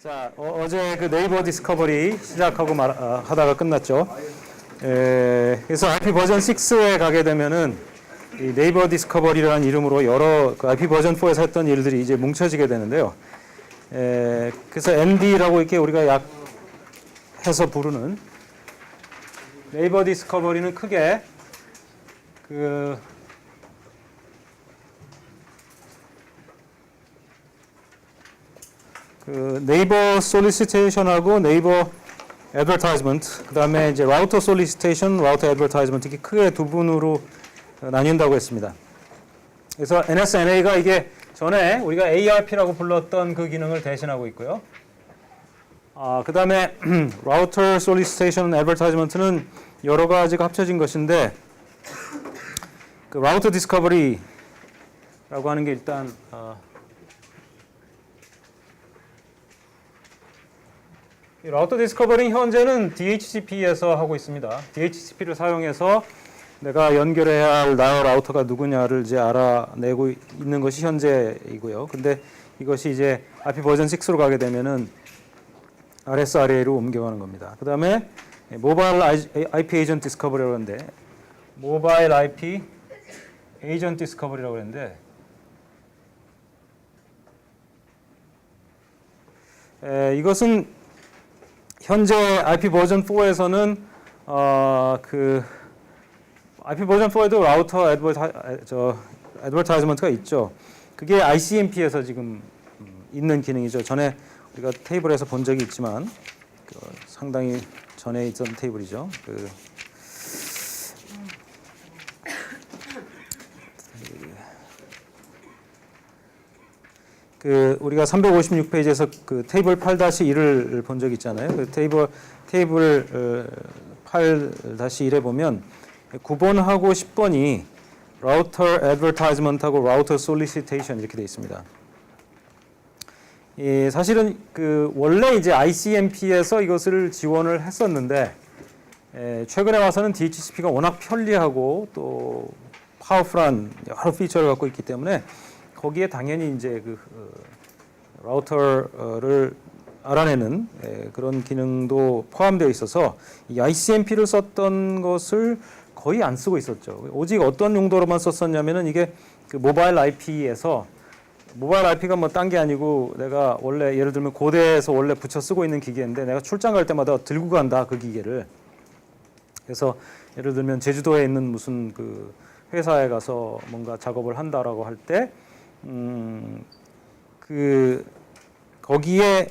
자, 어제 그 네이버 디스커버리 시작하고 하다가 끝났죠. 그래서 IP 버전 6에 가게 되면은 이 네이버 디스커버리라는 이름으로 여러 그 IP 버전 4에서 했던 일들이 이제 뭉쳐지게 되는데요. 그래서 ND라고 이렇게 우리가 약해서 부르는 네이버 디스커버리는 크게 그 네이버 솔리시테이션하고 네이버 애드버타이즈먼트, 그다음에 이제 라우터 솔리시테이션, 라우터 애드버타이즈먼트 이렇게 크게 두 분으로 나뉜다고 했습니다. 그래서 NSNA가 이게 전에 우리가 ARP라고 불렀던 그 기능을 대신하고 있고요. 그다음에 라우터 솔리시테이션, 애드버타이즈먼트는 여러 가지가 합쳐진 것인데 그 라우터 디스커버리라고 하는 게 일단 이 라우터 디스커버링 현재는 DHCP에서 하고 있습니다. DHCP를 사용해서 내가 연결해야 할 나의 라우터가 누구냐를 이제 알아내고 있는 것이 현재이고요. 근데 이것이 이제 IP 버전 6로 가게 되면은 RSRA로 옮겨가는 겁니다. 그 다음에 모바일 IP 에이전트 디스커버리라고 하는데 모바일 IP 에이전트 디스커버리라고 하는데 이것은 현재 IP 버전 4에서는 그 IP 버전 4에도 라우터 애드버타이즈먼트가 있죠. 그게 ICMP에서 지금 있는 기능이죠. 전에 우리가 테이블에서 본 적이 있지만 상당히 전에 있던 테이블이죠. 우리가 356페이지에서 그 테이블 8-1을 본 적 있잖아요. 그 테이블 8-1에 보면 9번하고 10번이 라우터 애드버타이즈먼트하고 라우터 솔리시테이션 이렇게 되어 있습니다. 사실은 그 원래 이제 ICMP에서 이것을 지원을 했었는데 최근에 와서는 DHCP가 워낙 편리하고 또 파워풀한 여러 피처를 갖고 있기 때문에 거기에 당연히 이제 그 라우터를 알아내는 그런 기능도 포함되어 있어서 이 ICMP를 썼던 것을 거의 안 쓰고 있었죠. 오직 어떤 용도로만 썼었냐면은 이게 그 모바일 IP에서 모바일 IP가 뭐 딴 게 아니고 내가 원래 예를 들면 고대에서 원래 붙여 쓰고 있는 기계인데 내가 출장 갈 때마다 들고 간다 그 기계를. 그래서 예를 들면 제주도에 있는 무슨 그 회사에 가서 뭔가 작업을 한다라고 할 때 거기에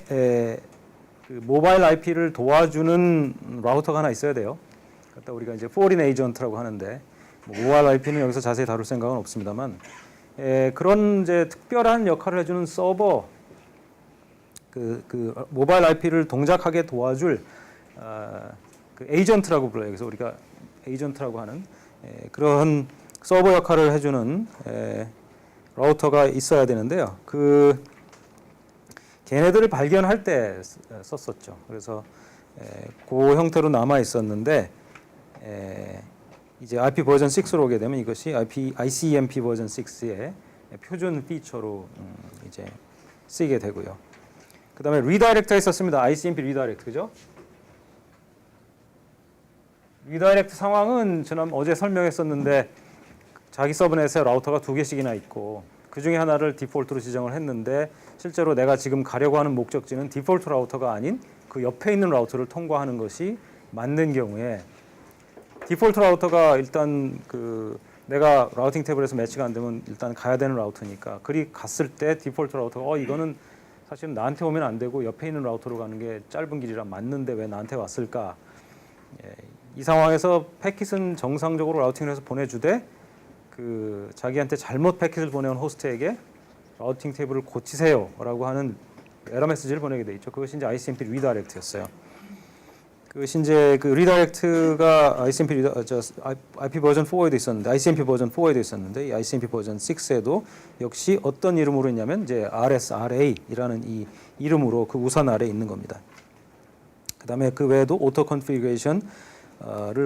그 모바일 IP를 도와주는 라우터가 하나 있어야 돼요. 그러니까 우리가 이제 foreign agent라고 하는데 모바일 IP는 여기서 자세히 다룰 생각은 없습니다만 그런 이제 특별한 역할을 해주는 서버 그 모바일 IP를 동작하게 도와줄 그 에이전트라고 불러요. 그래서 우리가 에이전트라고 하는 그런 서버 역할을 해주는 라우터가 있어야 되는데요. 걔네들을 발견할 때 썼었죠. 그래서 그 형태로 남아 있었는데 이제 IP 버전 6로 오게 되면 이것이 ICMP 버전 6의 표준 피처로 이제 쓰이게 되고요. 그다음에 리다이렉트가 있었습니다. ICMP 리다이렉트 그죠? 리다이렉트 상황은 어제 설명했었는데 자기 서브넷에 라우터가 2개씩이나 있고 그 중에 하나를 디폴트로 지정을 했는데 실제로 내가 지금 가려고 하는 목적지는 디폴트 라우터가 아닌 그 옆에 있는 라우터를 통과하는 것이 맞는 경우에 디폴트 라우터가 일단 내가 라우팅 테이블에서 매치가 안 되면 일단 가야 되는 라우터니까 그리 갔을 때 디폴트 라우터가 이거는 사실은 나한테 오면 안 되고 옆에 있는 라우터로 가는 게 짧은 길이라 맞는데 왜 나한테 왔을까? 이 상황에서 패킷은 정상적으로 라우팅을 해서 보내주되 자기한테 잘못 패킷을 보내온 호스트에게 라우팅 테이블을 고치세요라고 하는 에러 메시지를 보내게 돼 있죠. 그것이 이제 ICMP 리다이렉트였어요. 그것이 이제 그 리다이렉트가 IP 버전 4에도 있었는데 ICMP 버전 4에도 있었는데 이 ICMP 버전 6에도 역시 어떤 이름으로 있냐면 이제 RSRA이라는 이 이름으로 그 우선 아래에 있는 겁니다. 그다음에 그 외에도 오토 컨피그레이션을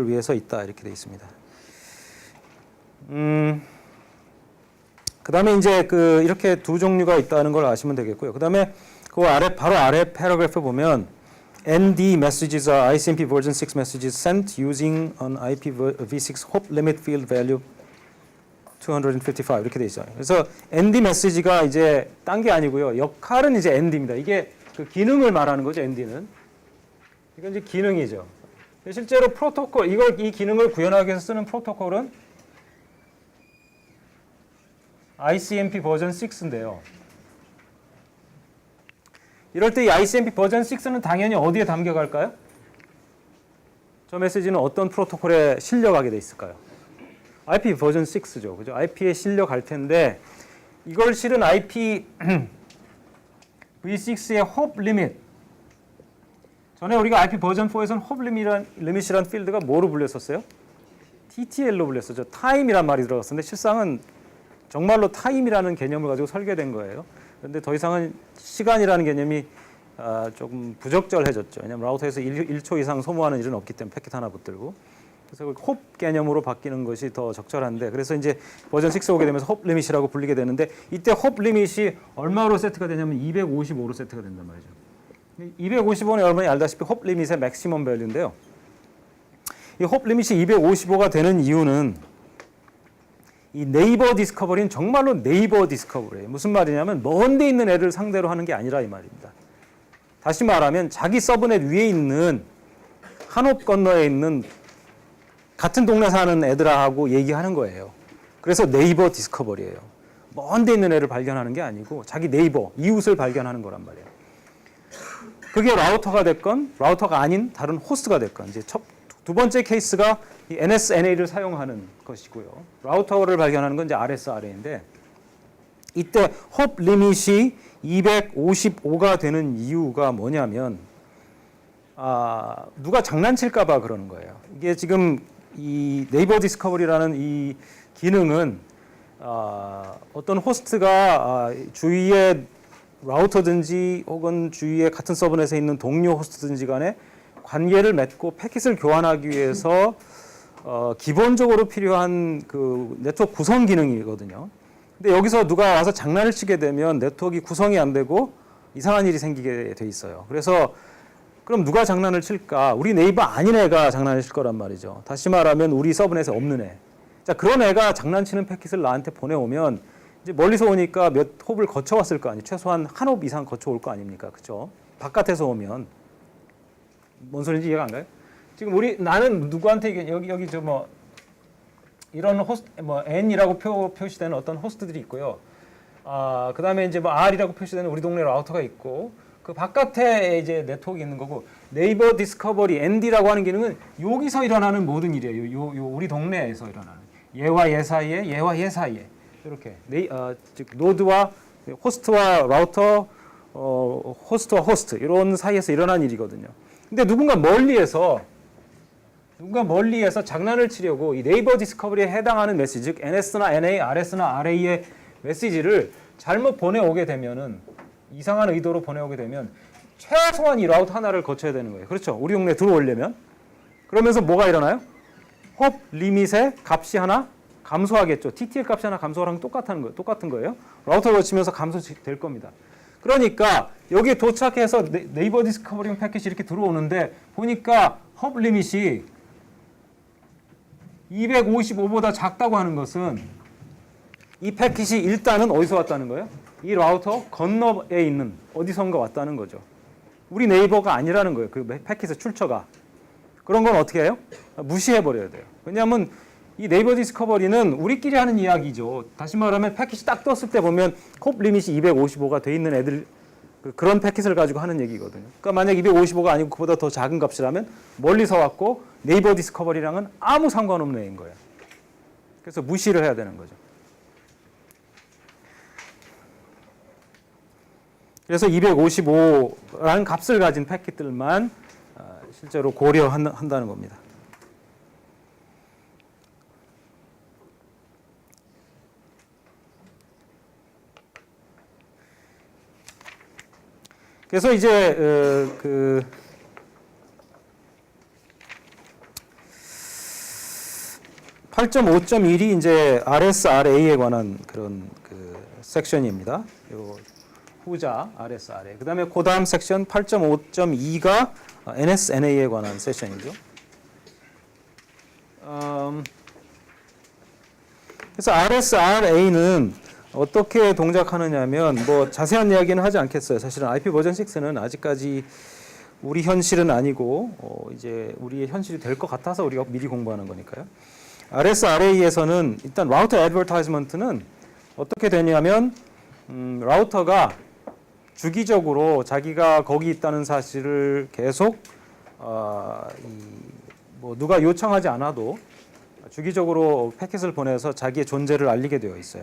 위해서 있다 이렇게 돼 있습니다. 그다음에 이제 이렇게 두 종류가 있다는 걸 아시면 되겠고요. 그다음에 그 아래 바로 아래 패러그래프 보면 ND messages are ICMP version 6 messages sent using an IPv6 hop limit field value 255 이렇게 돼 있어요. 그래서 ND 메시지가 이제 딴 게 아니고요. 역할은 이제 ND입니다. 이게 그 기능을 말하는 거죠. ND는 이건 이제 기능이죠. 실제로 프로토콜 이 기능을 구현하기 위해서 쓰는 프로토콜은 ICMP 버전 6인데요. 이럴 때 이 ICMP 버전 6는 당연히 어디에 담겨갈까요? 저 메시지는 어떤 프로토콜에 실려가게 돼 있을까요? IP 버전 6죠. 그죠? IP에 실려갈 텐데 이걸 실은 IPv6의 홉 리밋. 전에 우리가 IP 버전 4에서는 홉 리밋이란 필드가 뭐로 불렸었어요? TTL로 불렸었죠. 타임이란 말이 들어갔었는데 실상은 정말로 타임이라는 개념을 가지고 설계된 거예요. 그런데 더 이상은 시간이라는 개념이 조금 부적절해졌죠. 왜냐하면 라우터에서 1초 이상 소모하는 일은 없기 때문에 패킷 하나 붙들고. 그래서 홉 개념으로 바뀌는 것이 더 적절한데 그래서 이제 버전 6 오게 되면서 홉 리밋이라고 불리게 되는데 이때 홉 리밋이 얼마로 세트가 되냐면 255로 세트가 된단 말이죠. 255는 여러분이 알다시피 홉 리밋의 맥시멈 밸류인데요. 이 홉 리밋이 255가 되는 이유는 이 네이버 디스커버리는 정말로 네이버 디스커버리예요. 무슨 말이냐면 먼 데 있는 애를 상대로 하는 게 아니라 이 말입니다. 다시 말하면 자기 서브넷 위에 있는 한홉 건너에 있는 같은 동네 사는 애들하고 얘기하는 거예요. 그래서 네이버 디스커버리예요. 먼 데 있는 애를 발견하는 게 아니고 자기 네이버, 이웃을 발견하는 거란 말이에요. 그게 라우터가 됐건 라우터가 아닌 다른 호스트가 됐건 이제 두 번째 케이스가 이 NSNA를 사용하는 것이고요. 라우터를 발견하는 건 이제 RSRA인데 이때 홉 리밋이 255가 되는 이유가 뭐냐면 누가 장난칠까 봐 그러는 거예요. 이게 지금 이 네이버 디스커버리라는 이 기능은 어떤 호스트가 주위에 라우터든지 혹은 주위에 같은 서브넷에 있는 동료 호스트든지 간에 관계를 맺고 패킷을 교환하기 위해서 기본적으로 필요한 그 네트워크 구성 기능이거든요. 근데 여기서 누가 와서 장난을 치게 되면 네트워크가 구성이 안 되고 이상한 일이 생기게 돼 있어요. 그래서 그럼 누가 장난을 칠까? 우리 네이버 아닌 애가 장난을 칠 거란 말이죠. 다시 말하면 우리 서브넷에 없는 애. 자, 그런 애가 장난치는 패킷을 나한테 보내오면 이제 멀리서 오니까 몇 홉을 거쳐왔을 거 아니에요. 최소한 한 홉 이상 거쳐올 거 아닙니까? 그렇죠? 바깥에서 오면 뭔 소리인지 이해가 안 가요? 지금 나는 누구한테 여기 저 뭐 이런 호스트 뭐 N이라고 표시되는 어떤 호스트들이 있고요. 그다음에 이제 뭐 R이라고 표시되는 우리 동네 라우터가 있고 그 바깥에 이제 네트워크 있는 거고 네이버 디스커버리 ND라고 하는 기능은 여기서 일어나는 모든 일이에요. 요 우리 동네에서 일어나는 얘와 얘 사이에 얘와 얘 사이에 이렇게 즉 노드와 호스트와 라우터 호스트와 호스트 이런 사이에서 일어나는 일이거든요. 근데 누군가 멀리에서 장난을 치려고 이 네이버 디스커버리에 해당하는 메시지, 즉 NS나 NA, RS나 RA의 메시지를 잘못 보내오게 되면은 이상한 의도로 보내오게 되면 최소한 이 라우터 하나를 거쳐야 되는 거예요. 그렇죠? 우리 동네에 들어오려면. 그러면서 뭐가 일어나요? 홉 리밋의 값이 하나 감소하겠죠. TTL 값이 하나 감소하는 똑같은 거예요. 라우터를 거치면서 감소될 겁니다. 그러니까 여기에 도착해서 네이버 디스커버링 패킷이 이렇게 들어오는데 보니까 홉 리밋이 255보다 작다고 하는 것은 이 패킷이 일단은 어디서 왔다는 거예요? 이 라우터 건너에 있는 어디선가 왔다는 거죠. 우리 네이버가 아니라는 거예요. 그 패킷의 출처가. 그런 건 어떻게 해요? 무시해버려야 돼요. 왜냐하면 이 네이버 디스커버리는 우리끼리 하는 이야기죠. 다시 말하면 패킷이 딱 떴을 때 보면 홉 리밋이 255가 돼 있는 애들 그런 패킷을 가지고 하는 얘기거든요. 그러니까 만약 255가 아니고 그보다 더 작은 값이라면 멀리서 왔고 네이버 디스커버리랑은 아무 상관없는 애인 거예요. 그래서 무시를 해야 되는 거죠. 그래서 255라는 값을 가진 패킷들만 실제로 고려한다는 겁니다. 그래서 이제 그 8.5.1이 이제 RSRA에 관한 그런 그 섹션입니다. 요 후자 RSRA. 그다음에 그 다음 섹션 8.5.2가 NSNA에 관한 세션이죠. 그래서 RSRA는 어떻게 동작하느냐면 뭐 자세한 이야기는 하지 않겠어요. 사실은 IP 버전 6는 아직까지 우리 현실은 아니고 이제 우리의 현실이 될 것 같아서 우리가 미리 공부하는 거니까요. RSRA에서는 일단 라우터 애드버타이즈먼트는 어떻게 되냐면 라우터가 주기적으로 자기가 거기 있다는 사실을 계속 뭐 누가 요청하지 않아도 주기적으로 패킷을 보내서 자기의 존재를 알리게 되어 있어요.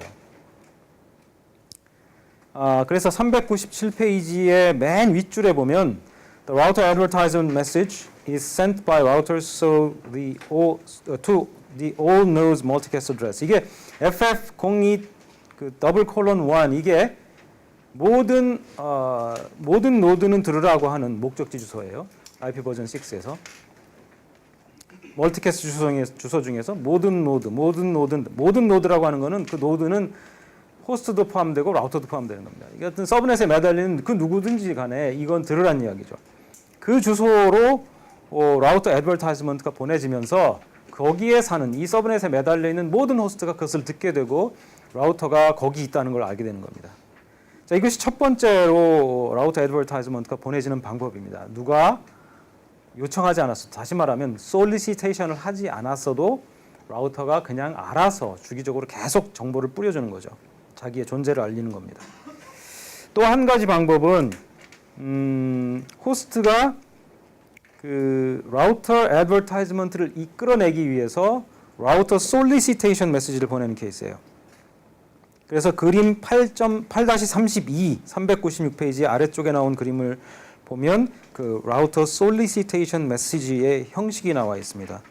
그래서 397페이지의 맨 윗줄에 보면 The router advertisement message is sent by routers to the all nodes multicast address. 이게 FF02 그 더블 콜론 1 이게 모든 노드는 들으라고 하는 목적지 주소예요. IP 버전 6에서 멀티캐스트 주소 중에서 모든 노드라고 하는 거는 그 노드는 호스트도 포함되고 라우터도 포함되는 겁니다. 이게 어떤 서브넷에 매달리는 그 누구든지 간에 이건 들으라는 이야기죠. 그 주소로 라우터 애드버타이즈먼트가 보내지면서 거기에 사는 이 서브넷에 매달려 있는 모든 호스트가 그것을 듣게 되고 라우터가 거기 있다는 걸 알게 되는 겁니다. 자, 이것이 첫 번째로 라우터 애드버타이즈먼트가 보내지는 방법입니다. 누가 요청하지 않았어도, 다시 말하면 솔리시테이션을 하지 않았어도 라우터가 그냥 알아서 주기적으로 계속 정보를 뿌려주는 거죠. 자기의 존재를 알리는 겁니다. 또 한 가지 방법은 호스트가 그 라우터 애드버타이즈먼트를 이끌어내기 위해서 라우터 솔리시테이션 메시지를 보내는 케이스예요. 그래서 그림 8.8-32 396페이지 아래쪽에 나온 그림을 보면 그 라우터 솔리시테이션 메시지의 형식이 나와 있습니다.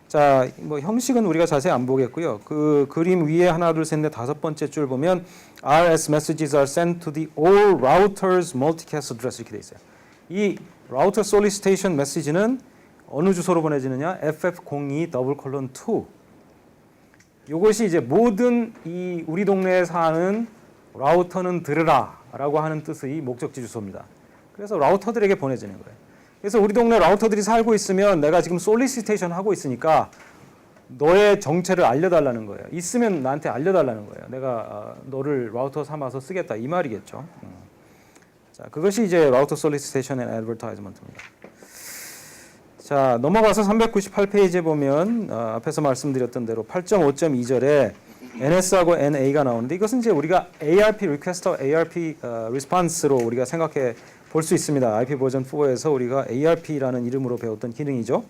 자, 뭐 형식은 우리가 자세히 안 보겠고요. 그 그림 위에 하나, 둘, 셋, 넷, 다섯 번째 줄 보면 RS messages are sent to the all routers multicast address 이렇게 돼 있어요. 이 라우터 솔리시테이션 메시지는 어느 주소로 보내지느냐? FF02:2. 이것이 이제 모든 이 우리 동네에 사는 라우터는 들으라라고 하는 뜻의 목적지 주소입니다. 그래서 라우터들에게 보내지는 거예요. 그래서 우리 동네 라우터들이 살고 있으면 내가 지금 솔리시테이션 하고 있으니까 너의 정체를 알려달라는 거예요. 있으면 나한테 알려달라는 거예요. 내가 너를 라우터 삼아서 쓰겠다 이 말이겠죠. 자, 그것이 이제 라우터 솔리시테이션 앤 애드버타이즈먼트입니다. 자, 넘어가서 398페이지에 보면 앞에서 말씀드렸던 대로 8.5.2절에 NS하고 NA가 나오는데 이것은 이제 우리가 ARP 리퀘스트와 ARP 리스폰스로 우리가 생각해 볼 수 있습니다. IP 버전 4에서 우리가 ARP라는 이름으로 배웠던 기능이죠.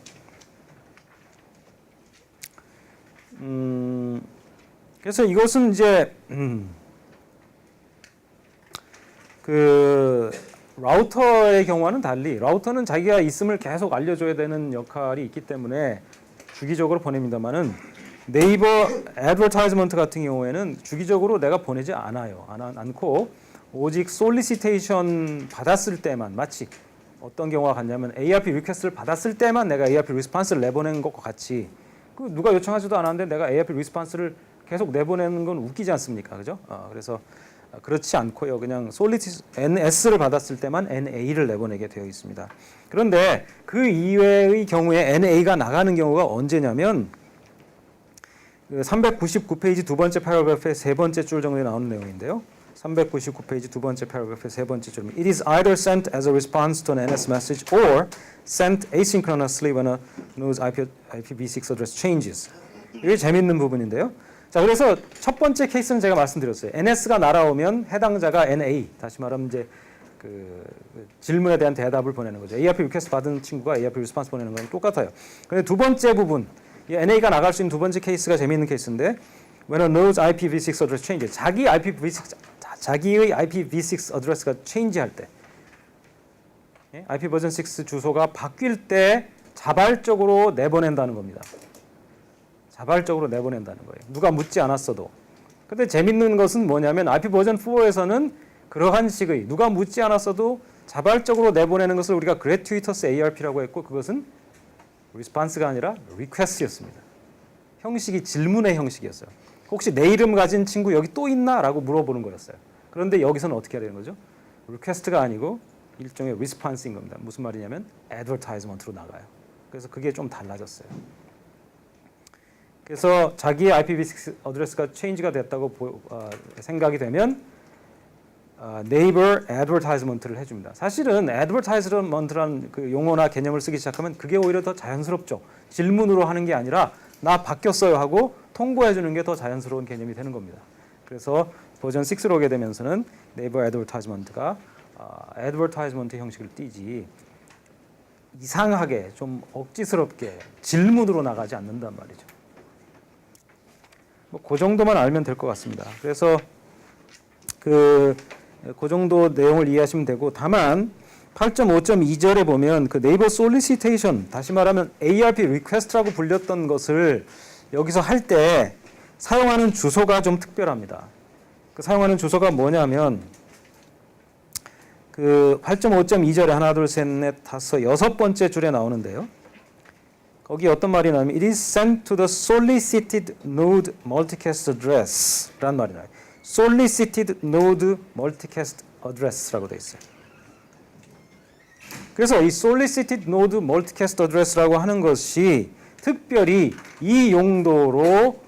그래서 이것은 이제 그 라우터의 경우와는 달리 라우터는 자기가 있음을 계속 알려줘야 되는 역할이 있기 때문에 주기적으로 보냅니다만은 네이버 애드버타이즈먼트 같은 경우에는 주기적으로 내가 보내지 않고 오직 솔리시테이션 받았을 때만 마치 어떤 경우가 같냐면 ARP 리퀘스트를 받았을 때만 내가 ARP 리스폰스를 내보내는 것과 같이 그 누가 요청하지도 않았는데 내가 ARP 리스폰스를 계속 내보내는 건 웃기지 않습니까? 그죠? 그래서 그렇지 않고요. 그냥 NS를 받았을 때만 NA를 내보내게 되어 있습니다. 그런데 그 이외의 경우에 NA가 나가는 경우가 언제냐면 399페이지 두 번째 패러그래프의 세 번째 줄 정도에 나오는 내용인데요. 399페이지 두 번째 패러그래프의 세 번째 줄. It is either sent as a response to an NS message or sent asynchronously when a node's IPv6 address changes. 이게 재밌는 부분인데요. 자, 그래서 첫 번째 케이스는 제가 말씀드렸어요. NS가 날아오면 해당자가 NA, 다시 말하면 이제 그 질문에 대한 대답을 보내는 거죠. ARP 리퀘스트 받은 친구가 ARP 리스폰스 보내는 건 똑같아요. 그런데 두 번째 부분, 이 NA가 나갈 수 있는 두 번째 케이스가 재미있는 케이스인데 when a node's IPv6 address changes, 자기의 IPv6 어드레스가 체인지할 때, IP 버전 6 주소가 바뀔 때 자발적으로 내보낸다는 겁니다. 자발적으로 내보낸다는 거예요. 누가 묻지 않았어도. 근데 재밌는 것은 뭐냐면 IP 버전 4에서는 그러한 식의 누가 묻지 않았어도 자발적으로 내보내는 것을 우리가 gratuitous ARP라고 했고 그것은 response가 아니라 request였습니다. 형식이 질문의 형식이었어요. 혹시 내 이름 가진 친구 여기 또 있나? 라고 물어보는 거였어요. 그런데 여기서는 어떻게 해야 되는 거죠? 리퀘스트가 아니고 일종의 리스폰스인 겁니다. 무슨 말이냐면 애드버타이즈먼트로 나가요. 그래서 그게 좀 달라졌어요. 그래서 자기의 IPv6 어드레스가 체인지가 됐다고 생각이 되면 네이버 애드버타이즈먼트를 해줍니다. 사실은 애드버타이즈먼트라는 그 용어나 개념을 쓰기 시작하면 그게 오히려 더 자연스럽죠. 질문으로 하는 게 아니라 나 바뀌었어요 하고 통보해 주는 게 더 자연스러운 개념이 되는 겁니다. 그래서 버전 6로 오게 되면서는 네이버 애드버타이즈먼트가 애드버타이즈먼트 형식을 띠지 이상하게 좀 억지스럽게 질문으로 나가지 않는단 말이죠. 그 정도만 알면 될 것 같습니다. 그래서 그 정도 내용을 이해하시면 되고, 다만 8.5.2절에 보면 그 네이버 솔리시테이션, 다시 말하면 ARP 리퀘스트라고 불렸던 것을 여기서 할 때 사용하는 주소가 좀 특별합니다. 그 사용하는 주소가 뭐냐면 그 8.5.2절에 하나, 둘, 셋, 넷, 다섯, 여섯 번째 줄에 나오는데요. 거기 어떤 말이 나오면 It is sent to the solicited node multicast address 라는 말이 나와요. solicited node multicast address라고 되어 있어요. 그래서 이 solicited node multicast address라고 하는 것이 특별히 이 용도로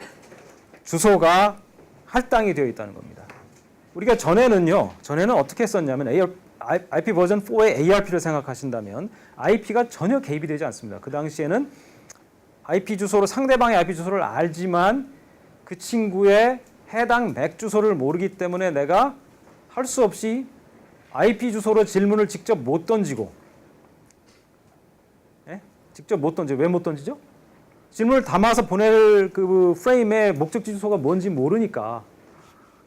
주소가 할당이 되어 있다는 겁니다. 우리가 전에는 어떻게 썼냐면 IP 버전 4의 ARP를 생각하신다면 IP가 전혀 개입이 되지 않습니다. 그 당시에는 IP 주소로 상대방의 IP 주소를 알지만 그 친구의 해당 맥 주소를 모르기 때문에 내가 할 수 없이 IP 주소로 질문을 직접 못 던지고, 직접 못 던지고, 왜 못 던지죠? 질문을 담아서 보낼 그 프레임의 목적지 주소가 뭔지 모르니까.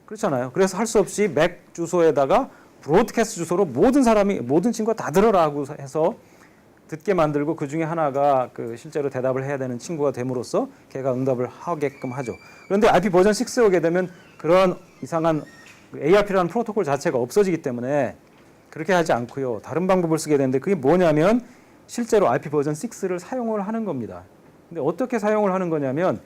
그렇잖아요. 그래서 할 수 없이 맥 주소에다가 브로드캐스트 주소로 모든 친구가 다 들어라고 해서 듣게 만들고, 그 중에 하나가 그 실제로 대답을 해야 되는 친구가 됨으로써 걔가 응답을 하게끔 하죠. 그런데 IP 버전 6에 오게 되면 그런 이상한 ARP라는 프로토콜 자체가 없어지기 때문에 그렇게 하지 않고요. 다른 방법을 쓰게 되는데 그게 뭐냐면 실제로 IP 버전 6를 사용을 하는 겁니다. 근데 어떻게 사용을 하는 거냐면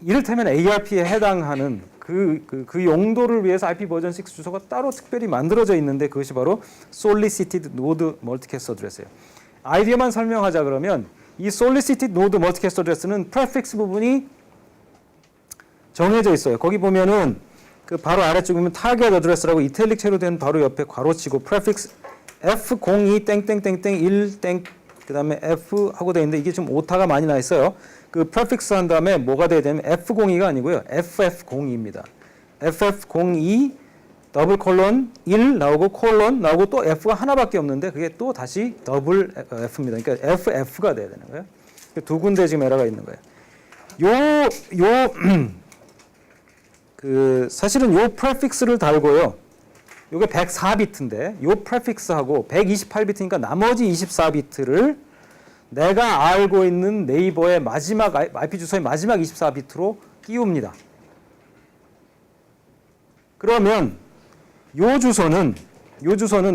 이를테면 ARP에 해당하는 그 용도를 위해서 IP 버전 6 주소가 따로 특별히 만들어져 있는데 그것이 바로 solicited node multicast address예요. 아이디어만 설명하자 그러면 이 solicited node multicast address는 prefix 부분이 정해져 있어요. 거기 보면은 그 바로 아래쪽에 보면 target address라고 이탈릭 체로 된 바로 옆에 괄호치고 prefix F02 땡땡땡땡 1 땡 그다음에 F 하고 되어 있는데 이게 좀 오타가 많이 나 있어요. 그 prefix 한 다음에 뭐가 돼야 되냐면 F02가 아니고요. FF02입니다. FF02 더블 콜론 1 나오고 콜론 나오고 또 F가 하나밖에 없는데 그게 또 다시 더블 F입니다. 그러니까 FF가 돼야 되는 거예요. 두 군데 지금 에러가 있는 거예요. 사실은 요 prefix를 달고요. 요게 104비트인데 요 prefix하고 128비트니까 나머지 24비트를 내가 알고 있는 네이버의 마지막 IP 주소의 마지막 24비트로 띄웁니다. 그러면 요 주소는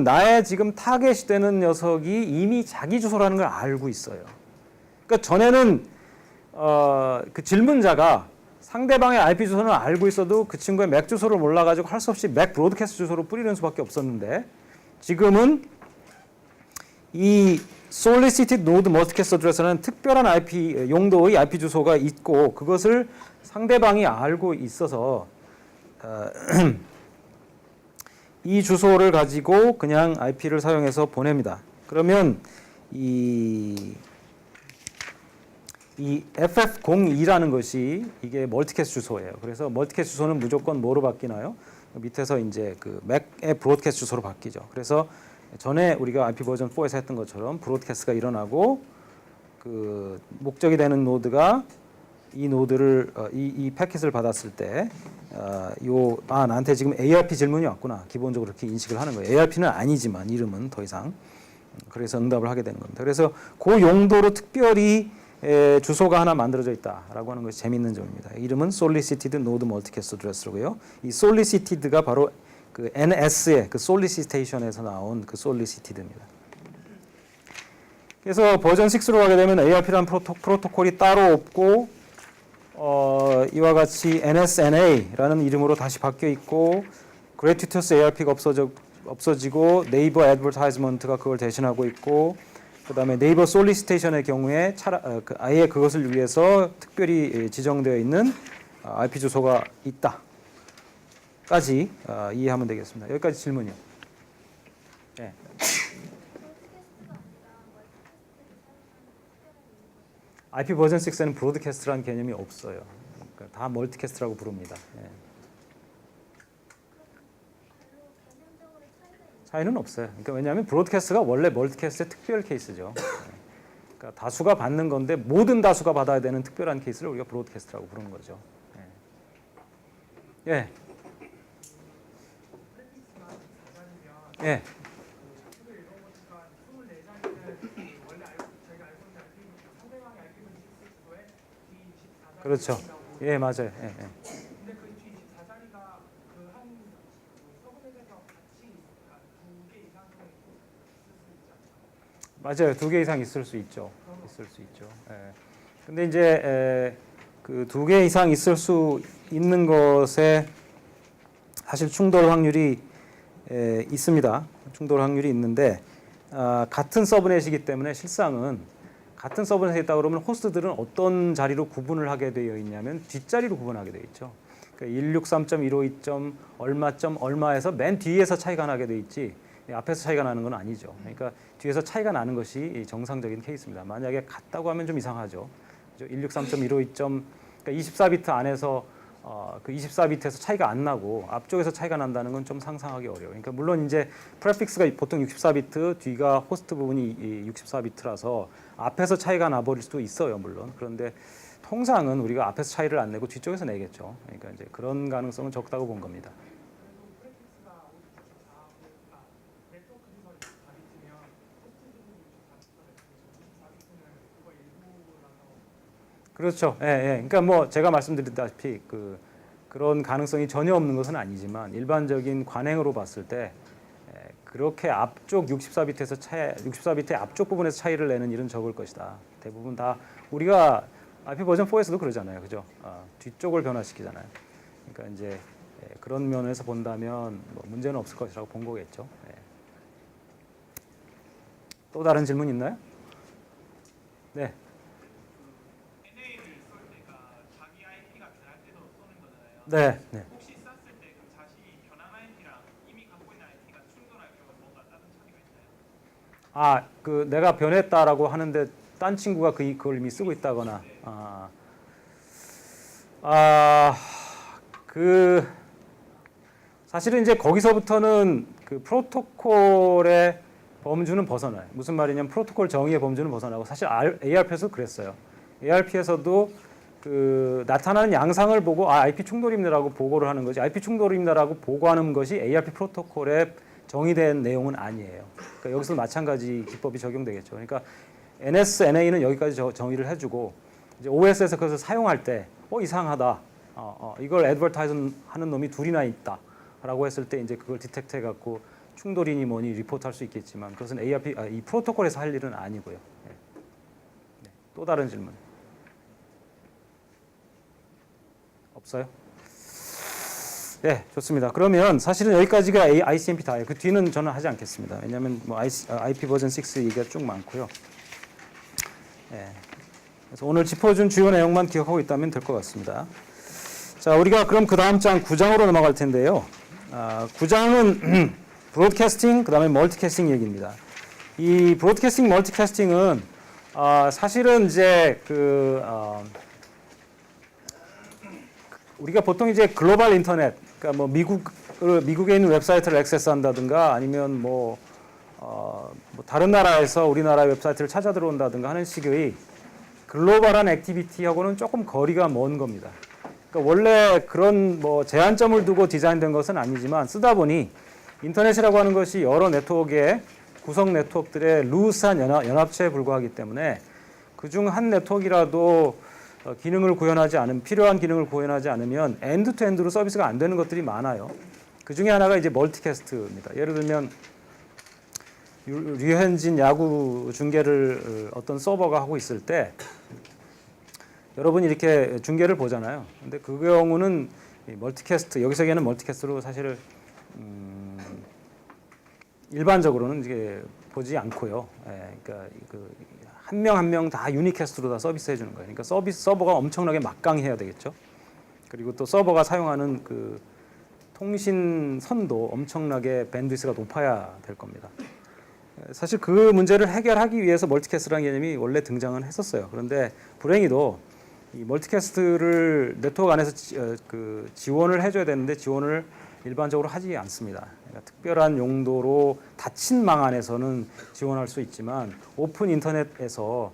나의 지금 타겟이 되는 녀석이 이미 자기 주소라는 걸 알고 있어요. 그러니까 전에는 그 질문자가 상대방의 IP 주소는 알고 있어도 그 친구의 맥 주소를 몰라가지고 할 수 없이 맥 브로드캐스트 주소로 뿌리는 수밖에 없었는데 지금은 이 solicited node multicast address라는 특별한 IP 용도의 IP 주소가 있고 그것을 상대방이 알고 있어서 이 주소를 가지고 그냥 IP를 사용해서 보냅니다. 그러면 이 FF02라는 것이 이게 멀티캐스트 주소예요. 그래서 멀티캐스트 주소는 무조건 뭐로 바뀌나요? 밑에서 이제 그 맥의 브로드캐스트 주소로 바뀌죠. 그래서 전에 우리가 IP 버전 4에서 했던 것처럼 브로드캐스트가 일어나고 그 목적이 되는 노드가 이 노드를 이 패킷을 받았을 때 나한테 지금 ARP 질문이 왔구나. 기본적으로 그렇게 인식을 하는 거예요. ARP는 아니지만 이름은 더 이상. 그래서 응답을 하게 되는 겁니다. 그래서 그 용도로 특별히 주소가 하나 만들어져 있다라고 하는 것이 재미있는 점입니다. 이름은 solicited node multicast address로고요. 이 solicited가 바로 그 NS의 그 solicitation에서 나온 그 solicited입니다. 그래서 버전 6로 가게 되면 ARP라는 프로토콜이 따로 없고 이와 같이 NSNA라는 이름으로 다시 바뀌어 있고 그래티터스 ARP가 없어지고 네이버 애드버타이즈먼트가 그걸 대신하고 있고 그다음에 네이버 솔리시테이션의 경우에 아예 그것을 위해서 특별히 지정되어 있는 IP 주소가 있다까지 이해하면 되겠습니다. 여기까지 질문이요. 네. IP 버전 6에는 브로드캐스트라는 개념이 없어요. 그러니까 다 멀티캐스트라고 부릅니다. 네. 차이는 없어요. 그러니까 왜냐하면 브로드캐스트가 원래 멀티캐스트의 특별 케이스죠. 그러니까 다수가 받는 건데 모든 다수가 받아야 되는 특별한 케이스를 우리가 브로드캐스트라고 부르는 거죠. 예. 예. 그렇죠. 예, 맞아요. 예, 예. 맞아요. 2개 이상 있을 수 있죠. 있을 수 있죠. 예. 근데 이제 그 2개 이상 있을 수 있는 것에 사실 충돌 확률이 있습니다. 충돌 확률이 있는데 같은 서브넷이기 때문에 실상은 같은 서브넷에 있다 그러면 호스트들은 어떤 자리로 구분을 하게 되어 있냐면 뒷자리로 구분하게 되어 있죠. 그러니까 163.152. 얼마점 얼마에서 맨 뒤에서 차이가 나게 돼 있지 앞에서 차이가 나는 건 아니죠. 그러니까 뒤에서 차이가 나는 것이 정상적인 케이스입니다. 만약에 같다고 하면 좀 이상하죠. 163.152. 그러니까 24비트 안에서 그 24비트에서 차이가 안 나고 앞쪽에서 차이가 난다는 건 좀 상상하기 어려워요. 그러니까 물론 이제 프레픽스가 보통 64비트, 뒤가 호스트 부분이 64비트라서 앞에서 차이가 나버릴 수도 있어요, 물론. 그런데 통상은 우리가 앞에서 차이를 안 내고 뒤쪽에서 내겠죠. 그러니까 이제 그런 가능성은 적다고 본 겁니다. 그렇죠. 예, 예. 그러니까 뭐 제가 말씀드렸다시피 그런 가능성이 전혀 없는 것은 아니지만 일반적인 관행으로 봤을 때 그렇게 앞쪽 64비트에서 64비트의 앞쪽 부분에서 차이를 내는 일은 적을 것이다. 대부분 다 우리가 IP 버전 4에서도 그러잖아요. 그죠? 뒤쪽을 변화시키잖아요. 그러니까 이제 그런 면에서 본다면 뭐 문제는 없을 것이라고 본 거겠죠. 또 다른 질문 있나요? 네. 네. 네. 혹시 쌌을 때 그 자신이 변환 IP랑 이미 갖고 있는 IP가 충돌할 경우 뭔가 다른 차이가 있나요? 내가 변했다라고 하는데 딴 친구가 그걸 이미 쓰고 있다거나. 사실은 이제 거기서부터는 그 프로토콜의 범주는 벗어나요. 무슨 말이냐면 프로토콜 정의의 범주는 벗어나고 사실 ARP에서도 그랬어요. ARP에서도 나타나는 양상을 보고 IP 충돌입니다라고 보고를 하는 거지. IP 충돌입니다라고 보고하는 것이 ARP 프로토콜에 정의된 내용은 아니에요. 그러니까 여기서 마찬가지 기법이 적용되겠죠. 그러니까 NS, NA는 여기까지 정의를 해주고 이제 OS에서 그것을 사용할 때 이상하다. 이걸 애드버타이즈 하는 놈이 둘이나 있다라고 했을 때 이제 그걸 디텍트 해갖고 충돌이니 뭐니 리포트할 수 있겠지만 그것은 이 프로토콜에서 할 일은 아니고요. 네. 또 다른 질문. 없어요? 네, 좋습니다. 그러면 사실은 여기까지가 ICMP 다예요. 그 뒤는 저는 하지 않겠습니다. 왜냐하면 뭐 IP 버전 6 얘기가 쭉 많고요. 네. 그래서 오늘 짚어준 주요 내용만 기억하고 있다면 될 것 같습니다. 자, 우리가 그럼 그 다음 장 9장으로 넘어갈 텐데요. 9장은 브로드캐스팅, 그 다음에 멀티캐스팅 얘기입니다. 이 브로드캐스팅, 멀티캐스팅은 사실은 이제 우리가 보통 이제 글로벌 인터넷, 그러니까 뭐 미국에 있는 웹사이트를 액세스한다든가 아니면 뭐 다른 나라에서 우리나라 웹사이트를 찾아 들어온다든가 하는 식의 글로벌한 액티비티하고는 조금 거리가 먼 겁니다. 그러니까 원래 그런 뭐 제한점을 두고 디자인된 것은 아니지만 쓰다 보니 인터넷이라고 하는 것이 여러 네트워크의 구성 네트워크들의 루스한 연합체에 불과하기 때문에 그중 한 네트워크라도 기능을 구현하지 않으면 필요한 기능을 구현하지 않으면 엔드 투 엔드로 서비스가 안 되는 것들이 많아요. 그 중에 하나가 이제 멀티캐스트입니다. 예를 들면 류현진 야구 중계를 어떤 서버가 하고 있을 때 여러분이 이렇게 중계를 보잖아요. 근데 그 경우는 멀티캐스트, 여기서 얘기하는 멀티캐스트로 사실 일반적으로는 이게 보지 않고요. 예, 그러니까 한 명 한 명 다 유니캐스트로 다 서비스해 주는 거예요. 그러니까 서버가 엄청나게 막강해야 되겠죠. 그리고 또 서버가 사용하는 그 통신 선도 엄청나게 밴드위스가 높아야 될 겁니다. 사실 그 문제를 해결하기 위해서 멀티캐스트라는 개념이 원래 등장은 했었어요. 그런데 불행히도 이 멀티캐스트를 네트워크 안에서 지원을 해줘야 되는데 지원을 일반적으로 하지 않습니다. 그러니까 특별한 용도로 닫힌 망 안에서는 지원할 수 있지만 오픈 인터넷에서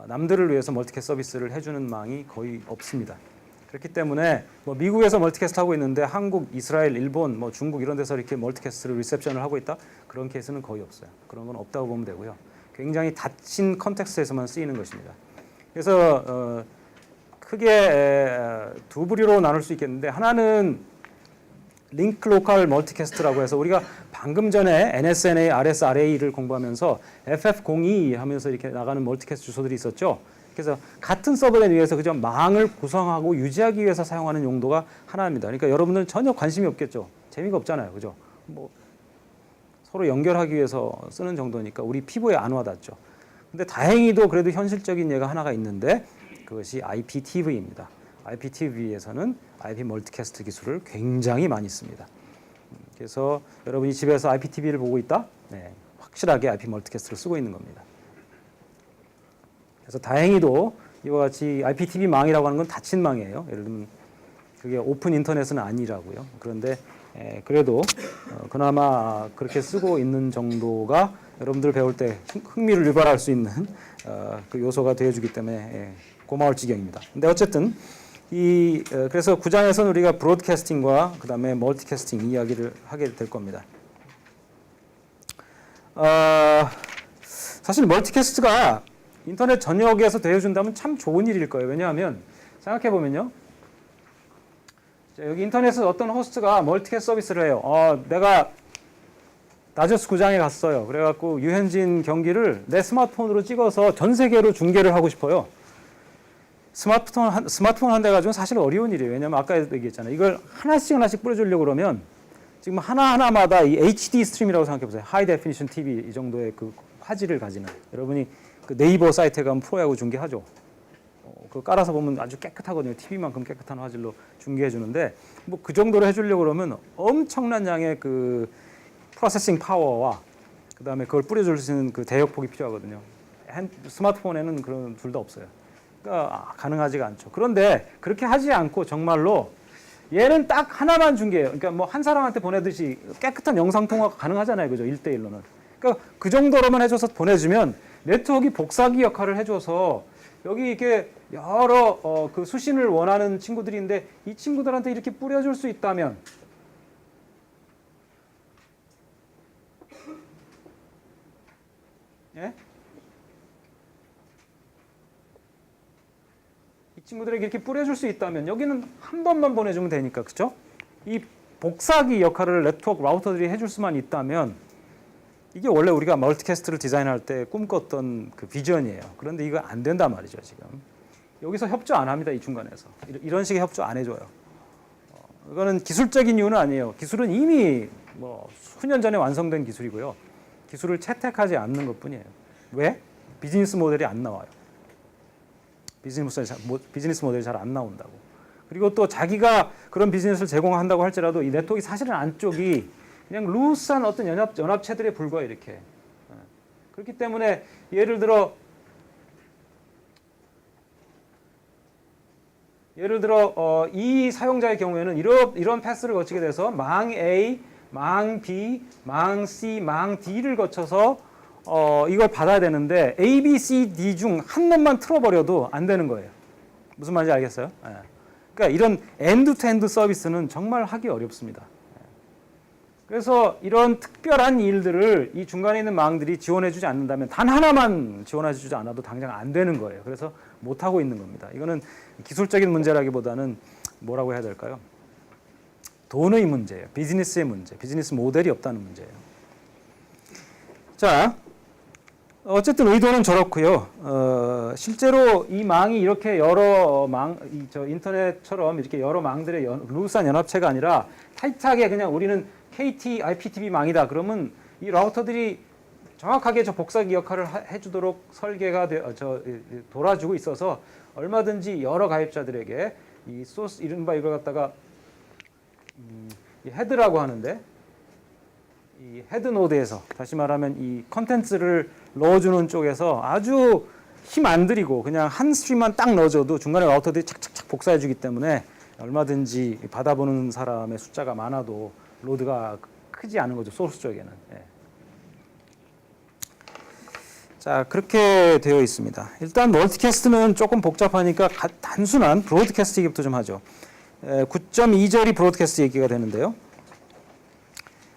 남들을 위해서 멀티캐스트 서비스를 해주는 망이 거의 없습니다. 그렇기 때문에 뭐 미국에서 멀티캐스트 하고 있는데 한국, 이스라엘, 일본, 뭐 중국 이런 데서 이렇게 멀티캐스트를 리셉션을 하고 있다? 그런 케이스는 거의 없어요. 그런 건 없다고 보면 되고요. 굉장히 닫힌 컨텍스트에서만 쓰이는 것입니다. 그래서 크게 두 부류로 나눌 수 있겠는데 하나는 링크 로컬 멀티캐스트라고 해서 우리가 방금 전에 NSNA, RSRA를 공부하면서 FF02 하면서 이렇게 나가는 멀티캐스트 주소들이 있었죠. 그래서 같은 서버넷 위에서 그저 망을 구성하고 유지하기 위해서 사용하는 용도가 하나입니다. 그러니까 여러분들은 전혀 관심이 없겠죠. 재미가 없잖아요. 그죠? 뭐 서로 연결하기 위해서 쓰는 정도니까 우리 피부에 안 와닿죠. 근데 다행히도 그래도 현실적인 예가 하나가 있는데 그것이 IPTV입니다. IPTV에서는 IP 멀티캐스트 기술을 굉장히 많이 씁니다. 그래서 여러분이 집에서 IPTV를 보고 있다? 네, 확실하게 IP 멀티캐스트를 쓰고 있는 겁니다. 그래서 다행히도 이와 같이 IPTV 망이라고 하는 건 닫힌 망이에요. 예를 들면 그게 오픈 인터넷은 아니라고요. 그런데 그래도 그나마 그렇게 쓰고 있는 정도가 여러분들 배울 때 흥미를 유발할 수 있는 그 요소가 되어주기 때문에 고마울 지경입니다. 근데 어쨌든 그래서 9장에서는 우리가 브로드캐스팅과 그 다음에 멀티캐스팅 이야기를 하게 될 겁니다. 사실 멀티캐스트가 인터넷 전역에서 되어준다면 참 좋은 일일 거예요. 왜냐하면 생각해 보면요, 여기 인터넷에서 어떤 호스트가 멀티캐스트 서비스를 해요. 내가 다저스 구장에 갔어요. 그래갖고 유현진 경기를 내 스마트폰으로 찍어서 전 세계로 중계를 하고 싶어요. 스마트폰 한 대 가지고는 사실 어려운 일이에요. 왜냐하면 아까 얘기했잖아요. 이걸 하나씩 뿌려주려고 그러면 지금 하나마다 이 HD 스트림이라고 생각해 보세요. 하이 데피니션 TV 이 정도의 그 화질을 가지는. 여러분이 그 네이버 사이트에 가면 프로야구 중계하죠. 그거 깔아서 보면 아주 깨끗하거든요. TV만큼 깨끗한 화질로 중계해 주는데 뭐 그 정도로 해주려고 그러면 엄청난 양의 그 프로세싱 파워와 그 다음에 그걸 뿌려줄 수 있는 그 대역폭이 필요하거든요. 스마트폰에는 그런 둘 다 없어요. 그러니까 가능하지가 않죠. 그런데 그렇게 하지 않고 정말로 얘는 딱 하나만 중계해요. 그러니까 뭐 한 사람한테 보내듯이 깨끗한 영상 통화가 가능하잖아요. 그죠? 1대1로는. 그러니까 그 정도로만 해줘서 보내주면 네트워크가 복사기 역할을 해줘서 여기 이렇게 여러 그 수신을 원하는 친구들인데 이 친구들한테 이렇게 뿌려줄 수 있다면 예? 이 친구들에게 이렇게 뿌려줄 수 있다면 여기는 한 번만 보내주면 되니까 그렇죠? 이 복사기 역할을 네트워크 라우터들이 해줄 수만 있다면 이게 원래 우리가 멀티캐스트를 디자인할 때 꿈꿨던 그 비전이에요. 그런데 이거 안 된단 말이죠 지금. 여기서 협조 안 합니다. 이 중간에서. 이런 식의 협조 안 해줘요. 이거는 기술적인 이유는 아니에요. 기술은 이미 뭐 수년 전에 완성된 기술이고요. 기술을 채택하지 않는 것뿐이에요. 왜? 비즈니스 모델이 안 나와요. 비즈니스 모델이 잘 안 나온다고. 그리고 또 자기가 그런 비즈니스를 제공한다고 할지라도 이 네트워크가 사실은 안쪽이 그냥 루스한 어떤 연합체들에 불과해 이렇게. 그렇기 때문에 예를 들어 이 사용자의 경우에는 이런 패스를 거치게 돼서 망 A, 망 B, 망 C, 망 D를 거쳐서 이걸 받아야 되는데 A, B, C, D 중 한 놈만 틀어버려도 안 되는 거예요. 무슨 말인지 알겠어요? 네. 그러니까 이런 엔드-투-엔드 서비스는 정말 하기 어렵습니다. 그래서 이런 특별한 일들을 이 중간에 있는 망들이 지원해주지 않는다면 단 하나만 지원해주지 않아도 당장 안 되는 거예요. 그래서 못하고 있는 겁니다. 이거는 기술적인 문제라기보다는 뭐라고 해야 될까요? 돈의 문제예요. 비즈니스의 문제. 비즈니스 모델이 없다는 문제예요. 자, 어쨌든 의도는 저렇고요. 실제로 이 망이 이렇게 여러 인터넷처럼 이렇게 여러 망들의 루스한 연합체가 아니라 타이트하게 그냥 우리는 KT IPTV 망이다. 그러면 이 라우터들이 정확하게 저 복사기 역할을 해주도록 설계가 돌아주고 있어서 얼마든지 여러 가입자들에게 이 소스 이른바 이걸 갖다가 이 헤드라고 하는데 이 헤드 노드에서 다시 말하면 이 컨텐츠를 넣어주는 쪽에서 아주 힘 안 들이고 그냥 한 스트림만 딱 넣어줘도 중간에 라우터들이 착착착 복사해주기 때문에 얼마든지 받아보는 사람의 숫자가 많아도 로드가 크지 않은 거죠. 소스 쪽에는. 예. 자, 그렇게 되어 있습니다. 일단 멀티캐스트는 조금 복잡하니까 단순한 브로드캐스트 얘기부터 좀 하죠. 9.2절이 브로드캐스트 얘기가 되는데요.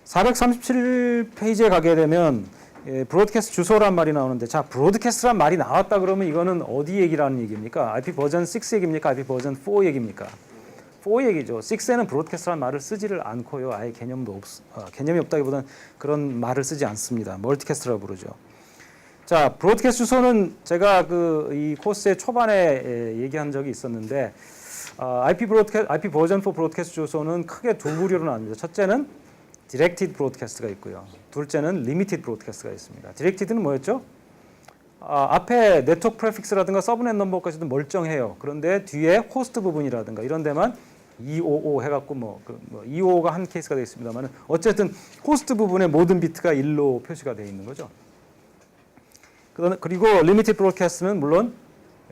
437페이지에 가게 되면 브로드캐스트 주소란 말이 나오는데, 자, 브로드캐스트란 말이 나왔다 그러면 이거는 어디 얘기라는 얘기입니까? IP 버전 6 얘기입니까? IP 버전 4 얘기입니까? 4 얘기죠. 6에는 브로드캐스트란 말을 쓰지를 않고요. 아예 개념이 없다기보다는 그런 말을 쓰지 않습니다. 멀티캐스트라고 부르죠. 자, 브로드캐스트 주소는 제가 이 코스의 초반에 얘기한 적이 있었는데, IP 버전 4 브로드캐스트 주소는 크게 두 부류로 나뉩니다. 첫째는 디렉티드 브로드캐스트가 있고요. 둘째는 리미티드 브로드캐스트가 있습니다. 디렉티드는 뭐였죠? 앞에 네트워크 프레픽스라든가 서브넷 넘버까지도 멀쩡해요. 그런데 뒤에 호스트 부분이라든가 이런 데만 255 해갖고 255가 한 케이스가 되어 있습니다만 어쨌든 호스트 부분의 모든 비트가 1로 표시가 되어 있는 거죠. 그리고 리미티드 브로드캐스트는 물론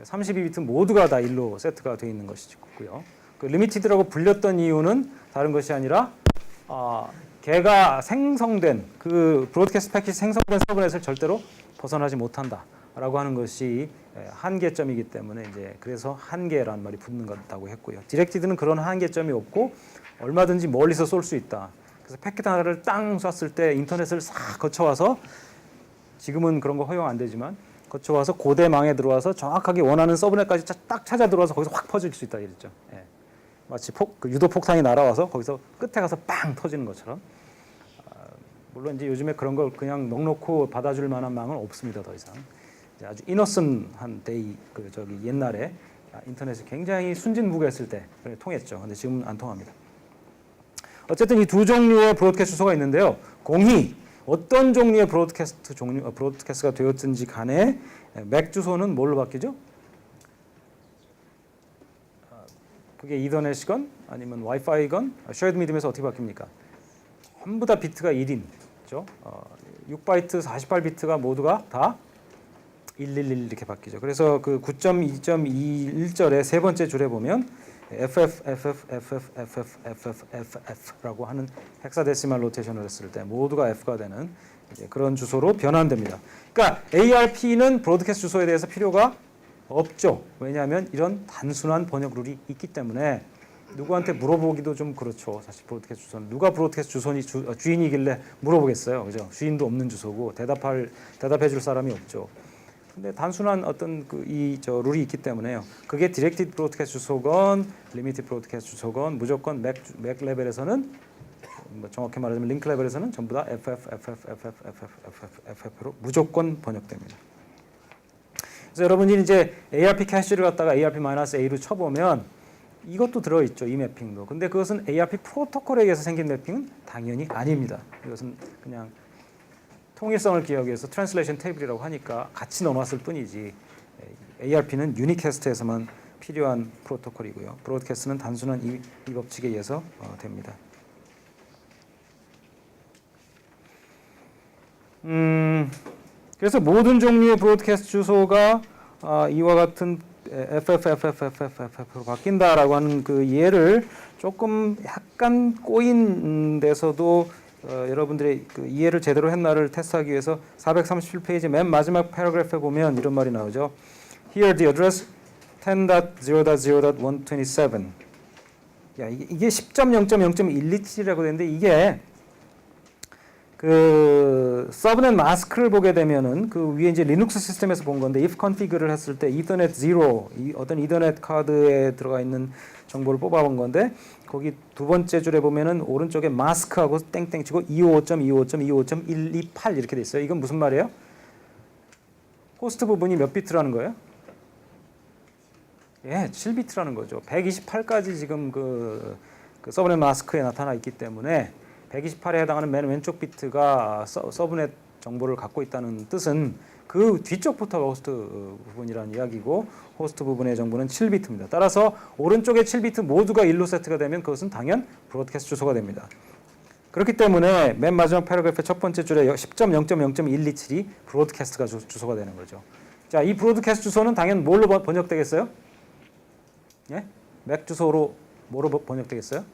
32비트 모두가 다 1로 세트가 되어 있는 것이고요. 그 리미티드라고 불렸던 이유는 다른 것이 아니라 걔가 생성된 그 브로드캐스트 패킷 생성된 서브넷을 절대로 벗어나지 못한다라고 하는 것이 한계점이기 때문에 이제 그래서 한계라는 말이 붙는 것 같다고 했고요. 디렉티드는 그런 한계점이 없고 얼마든지 멀리서 쏠 수 있다. 그래서 패킷 하나를 땅 쐈을 때 인터넷을 싹 거쳐와서 지금은 그런 거 허용 안 되지만 거쳐와서 고대망에 들어와서 정확하게 원하는 서브넷까지 딱 찾아 들어와서 거기서 확 퍼질 수 있다 이랬죠. 예. 마치 유도 폭탄이 날아와서 거기서 끝에 가서 빵 터지는 것처럼. 물론 이제 요즘에 그런 걸 그냥 넉넉히 받아줄 만한 망은 없습니다. 더 이상. 이제 아주 이너슨한 데이 옛날에 인터넷이 굉장히 순진무구했을 때 통했죠. 근데 지금은 안 통합니다. 어쨌든 이 두 종류의 브로드캐스트 주소가 있는데요. 공히 어떤 종류의 브로드캐스트가 되었든지 간에 맥 주소는 뭘로 바뀌죠? 그게 이더넷이건 아니면 와이파이건 쉐어드 미디엄에서 어떻게 바뀝니까? 전부 다 비트가 1인, 그렇죠? 6바이트, 48비트가 모두가 다 111 이렇게 바뀌죠. 그래서 그 9.2.21절의 세 번째 줄에 보면 FFFFFFFF라고 하는 헥사데시말 노테이션을 했을 때 모두가 F가 되는 그런 주소로 변환됩니다. 그러니까 ARP는 브로드캐스트 주소에 대해서 필요가 없죠. 왜냐하면 이런 단순한 번역 룰이 있기 때문에 누구한테 물어보기도 좀 그렇죠. 사실 브로드캐스트 주소는 누가 브로드캐스트 주인이길래 물어보겠어요, 그죠? 주인도 없는 주소고 대답해줄 사람이 없죠. 근데 단순한 어떤 룰이 있기 때문에요. 그게 디렉티드 브로드캐스트 주소건, 리미티드 브로드캐스트 주소건 무조건 맥 레벨에서는 정확히 말하자면 링크 레벨에서는 전부 다 FFFFFFFF로 무조건 번역됩니다. 그래서 여러분이 이제 ARP 캐시를 갖다가 ARP-A로 쳐보면 이것도 들어있죠. 이 매핑도. 근데 그것은 ARP 프로토콜에 의해서 생긴 매핑은 당연히 아닙니다. 이것은 그냥 통일성을 기하기 위해서 트랜슬레이션 테이블이라고 하니까 같이 넣어놨을 뿐이지 ARP는 유니캐스트에서만 필요한 프로토콜이고요. 브로드캐스트는 단순한 이 법칙에 의해서 됩니다. 그래서 모든 종류의 브로드캐스트 주소가 이와 같은 FFFFFF로 바뀐다라고 하는 그 이해를 조금 약간 꼬인 데서도 여러분들의 그 이해를 제대로 했나를 테스트하기 위해서 437페이지 맨 마지막 패러그래프에 보면 이런 말이 나오죠. Here the address 10.0.0.127. 야, 이게 10.0.0.127이라고 되는데 이게 그 서브넷 마스크를 보게 되면은 그 위에 이제 리눅스 시스템에서 본 건데 if configure를 했을 때 이더넷 0 어떤 이더넷 카드에 들어가 있는 정보를 뽑아본 건데 거기 두 번째 줄에 보면은 오른쪽에 마스크하고 땡땡 치고 255.255.255.128 이렇게 돼 있어요. 이건 무슨 말이에요? 호스트 부분이 몇 비트라는 거예요? 예, 7비트라는 거죠. 128까지 지금 그 서브넷 마스크에 나타나 있기 때문에 128에 해당하는 맨 왼쪽 비트가 서브넷 정보를 갖고 있다는 뜻은 그 뒤쪽부터가 호스트 부분이라는 이야기고 호스트 부분의 정보는 7비트입니다. 따라서 오른쪽의 7비트 모두가 1로 세트가 되면 그것은 당연 브로드캐스트 주소가 됩니다. 그렇기 때문에 맨 마지막 패러그래프의 첫 번째 줄에 10.0.0.127이 브로드캐스트가 주소가 되는 거죠. 자, 이 브로드캐스트 주소는 당연 뭘로 번역되겠어요? 예? 맥 주소로 뭐로 번역되겠어요?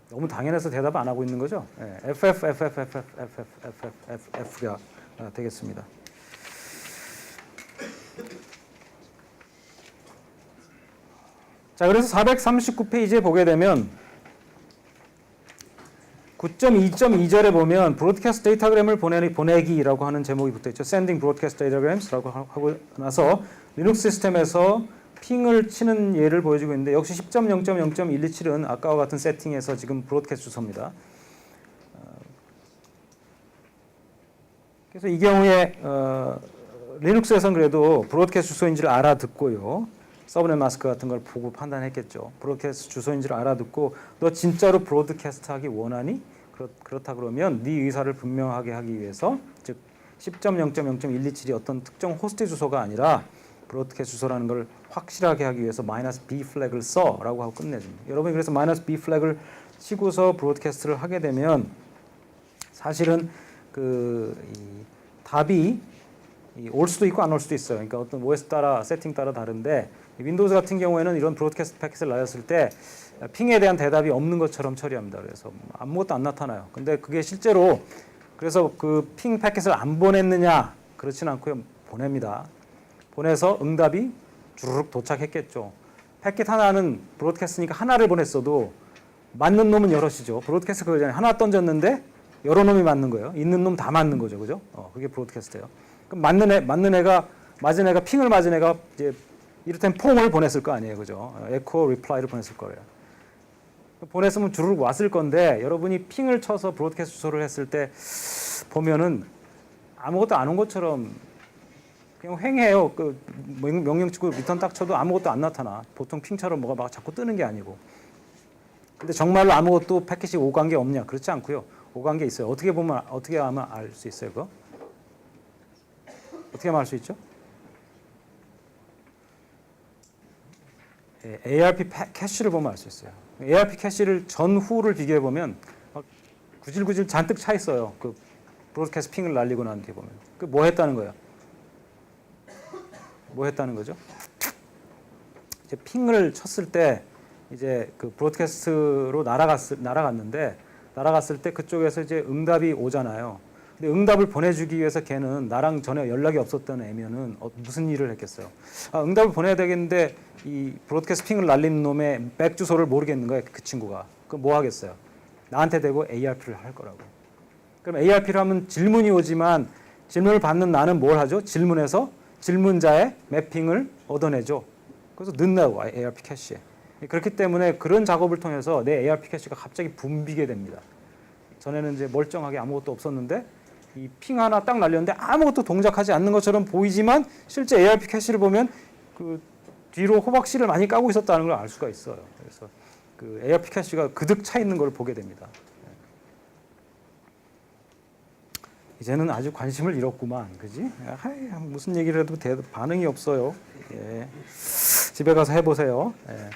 너무 당연해서 대답 안 하고 있는 거죠? 예, FFFFFFFFF가 되겠습니다. 자, 그래서 439페이지에 보게 되면 9.2.2절에 보면 브로드캐스트 데이터그램을 보내기라고 하는 제목이 붙어있죠. Sending Broadcast Datagrams라고 하고 나서 리눅스 시스템에서 핑을 치는 예를 보여주고 있는데 역시 10.0.0.127은 아까와 같은 세팅에서 지금 브로드캐스트 주소입니다. 그래서 이 경우에 리눅스에서는 그래도 브로드캐스트 주소인지를 알아듣고요. 서브넷 마스크 같은 걸 보고 판단했겠죠. 브로드캐스트 주소인지를 알아듣고 너 진짜로 브로드캐스트 하기 원하니? 그렇다 그러면 네 의사를 분명하게 하기 위해서 즉 10.0.0.127이 어떤 특정 호스트 주소가 아니라 브로드캐스트 주소라는 걸 확실하게 하기 위해서 -b 플래그를 써라고 하고 끝내줍니다. 여러분이 그래서 -b 플래그를 치고서 브로드캐스트를 하게 되면 사실은 이 답이 올 수도 있고 안 올 수도 있어요. 그러니까 어떤 OS 따라 세팅 따라 다른데 윈도우즈 같은 경우에는 이런 브로드캐스트 패킷을 날렸을 때 핑에 대한 대답이 없는 것처럼 처리합니다. 그래서 아무것도 안 나타나요. 근데 그게 실제로 그래서 그 핑 패킷을 안 보냈느냐 그렇진 않고요. 보냅니다. 보내서 응답이 주르륵 도착했겠죠. 패킷 하나는 브로드캐스트니까 하나를 보냈어도 맞는 놈은 여럿이죠. 브로드캐스트 그거 전에 하나 던졌는데 여러 놈이 맞는 거예요. 있는 놈 다 맞는 거죠. 그죠? 그게 브로드캐스트예요. 그럼 맞은 애가 핑을 맞은 애가 이제 이를테면 퐁을 보냈을 거 아니에요. 그죠? 에코 리플라이를 보냈을 거예요. 보냈으면 주르륵 왔을 건데 여러분이 핑을 쳐서 브로드캐스트 주소를 했을 때 보면은 아무것도 안 온 것처럼 그냥 횡해요. 그 명령 치고 리턴 딱 쳐도 아무것도 안 나타나. 보통 핑처럼 뭐가 막 자꾸 뜨는 게 아니고. 근데 정말로 아무것도 패킷이 오간 게 없냐? 그렇지 않고요. 오간 게 있어요. 어떻게 하면 알 수 있어요, 그거? 어떻게 하면 알 수 있죠? ARP 캐시를 보면 알 수 있어요. ARP 캐시를 전후를 비교해 보면 구질구질 잔뜩 차 있어요. 그 브로드캐스트 핑을 날리고 난 뒤에 보면. 그 뭐 했다는 거예요? 뭐 했다는 거죠? 이제 핑을 쳤을 때 이제 그 브로드캐스트로 날아갔는데 날아갔을 때 그쪽에서 이제 응답이 오잖아요. 근데 응답을 보내주기 위해서 걔는 나랑 전에 연락이 없었던 애면은 무슨 일을 했겠어요? 응답을 보내야 되겠는데 이 브로드캐스트 핑을 날린 놈의 백 주소를 모르겠는 거예요. 그 친구가. 그럼 뭐 하겠어요? 나한테 대고 ARP를 할 거라고. 그럼 ARP를 하면 질문이 오지만 질문을 받는 나는 뭘 하죠? 질문에서 질문자의 매핑을 얻어내죠. 그래서 넣는다고 ARP 캐시에. 그렇기 때문에 그런 작업을 통해서 내 ARP 캐시가 갑자기 붐비게 됩니다. 전에는 이제 멀쩡하게 아무것도 없었는데 이 핑 하나 딱 날렸는데 아무것도 동작하지 않는 것처럼 보이지만 실제 ARP 캐시를 보면 그 뒤로 호박씨를 많이 까고 있었다는 걸 알 수가 있어요. 그래서 그 ARP 캐시가 그득 차 있는 걸 보게 됩니다. 이제는 아주 관심을 잃었구만, 그지? 무슨 얘기를 해도 반응이 없어요. 예. 집에 가서 해보세요. 예.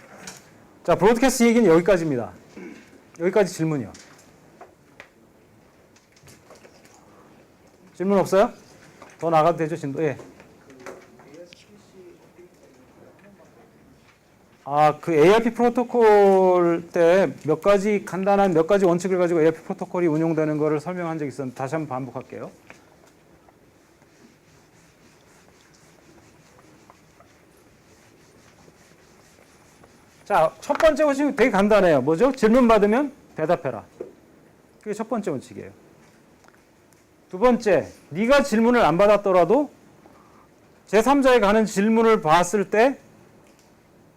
자, 브로드캐스트 얘기는 여기까지입니다. 여기까지 질문이요. 질문 없어요? 더 나가도 되죠, 진도? 예. 그 ARP 프로토콜 때 간단한 몇 가지 원칙을 가지고 ARP 프로토콜이 운용되는 것을 설명한 적이 있었는데 다시 한번 반복할게요. 자, 첫 번째 원칙이 되게 간단해요. 뭐죠? 질문 받으면 대답해라. 그게 첫 번째 원칙이에요. 두 번째, 네가 질문을 안 받았더라도 제3자에 가는 질문을 봤을 때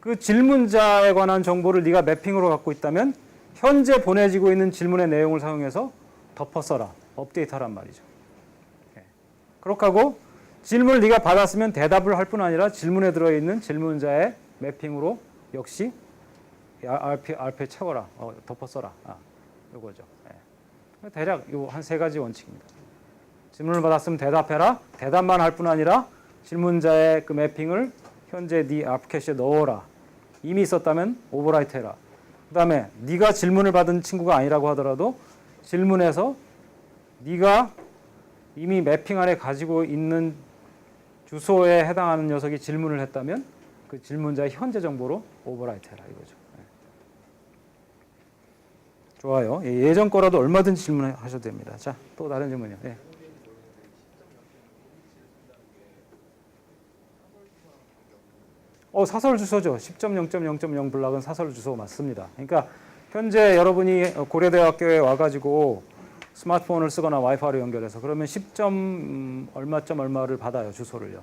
그 질문자에 관한 정보를 네가 매핑으로 갖고 있다면 현재 보내지고 있는 질문의 내용을 사용해서 덮어 써라. 업데이트하란 말이죠. 그렇게 하고 질문을 네가 받았으면 대답을 할 뿐 아니라 질문에 들어있는 질문자의 매핑으로 역시 RP에 채워라. 덮어 써라. 요거죠. 예. 대략 요 한 세 가지 원칙입니다. 질문을 받았으면 대답해라. 대답만 할 뿐 아니라 질문자의 그 매핑을 현재 네 애플캐시에 넣어라. 이미 있었다면 오버라이트 해라. 그다음에 네가 질문을 받은 친구가 아니라고 하더라도 질문에서 네가 이미 매핑 안에 가지고 있는 주소에 해당하는 녀석이 질문을 했다면 그 질문자의 현재 정보로 오버라이트 해라 이거죠. 좋아요. 예전 거라도 얼마든지 질문하셔도 됩니다. 자, 또 다른 질문이요. 예. 사설 주소죠. 10.0.0.0 블락은 사설 주소 맞습니다. 그러니까 현재 여러분이 고려대학교에 와가지고 스마트폰을 쓰거나 와이파이로 연결해서 그러면 10점 얼마점 얼마를 받아요. 주소를요.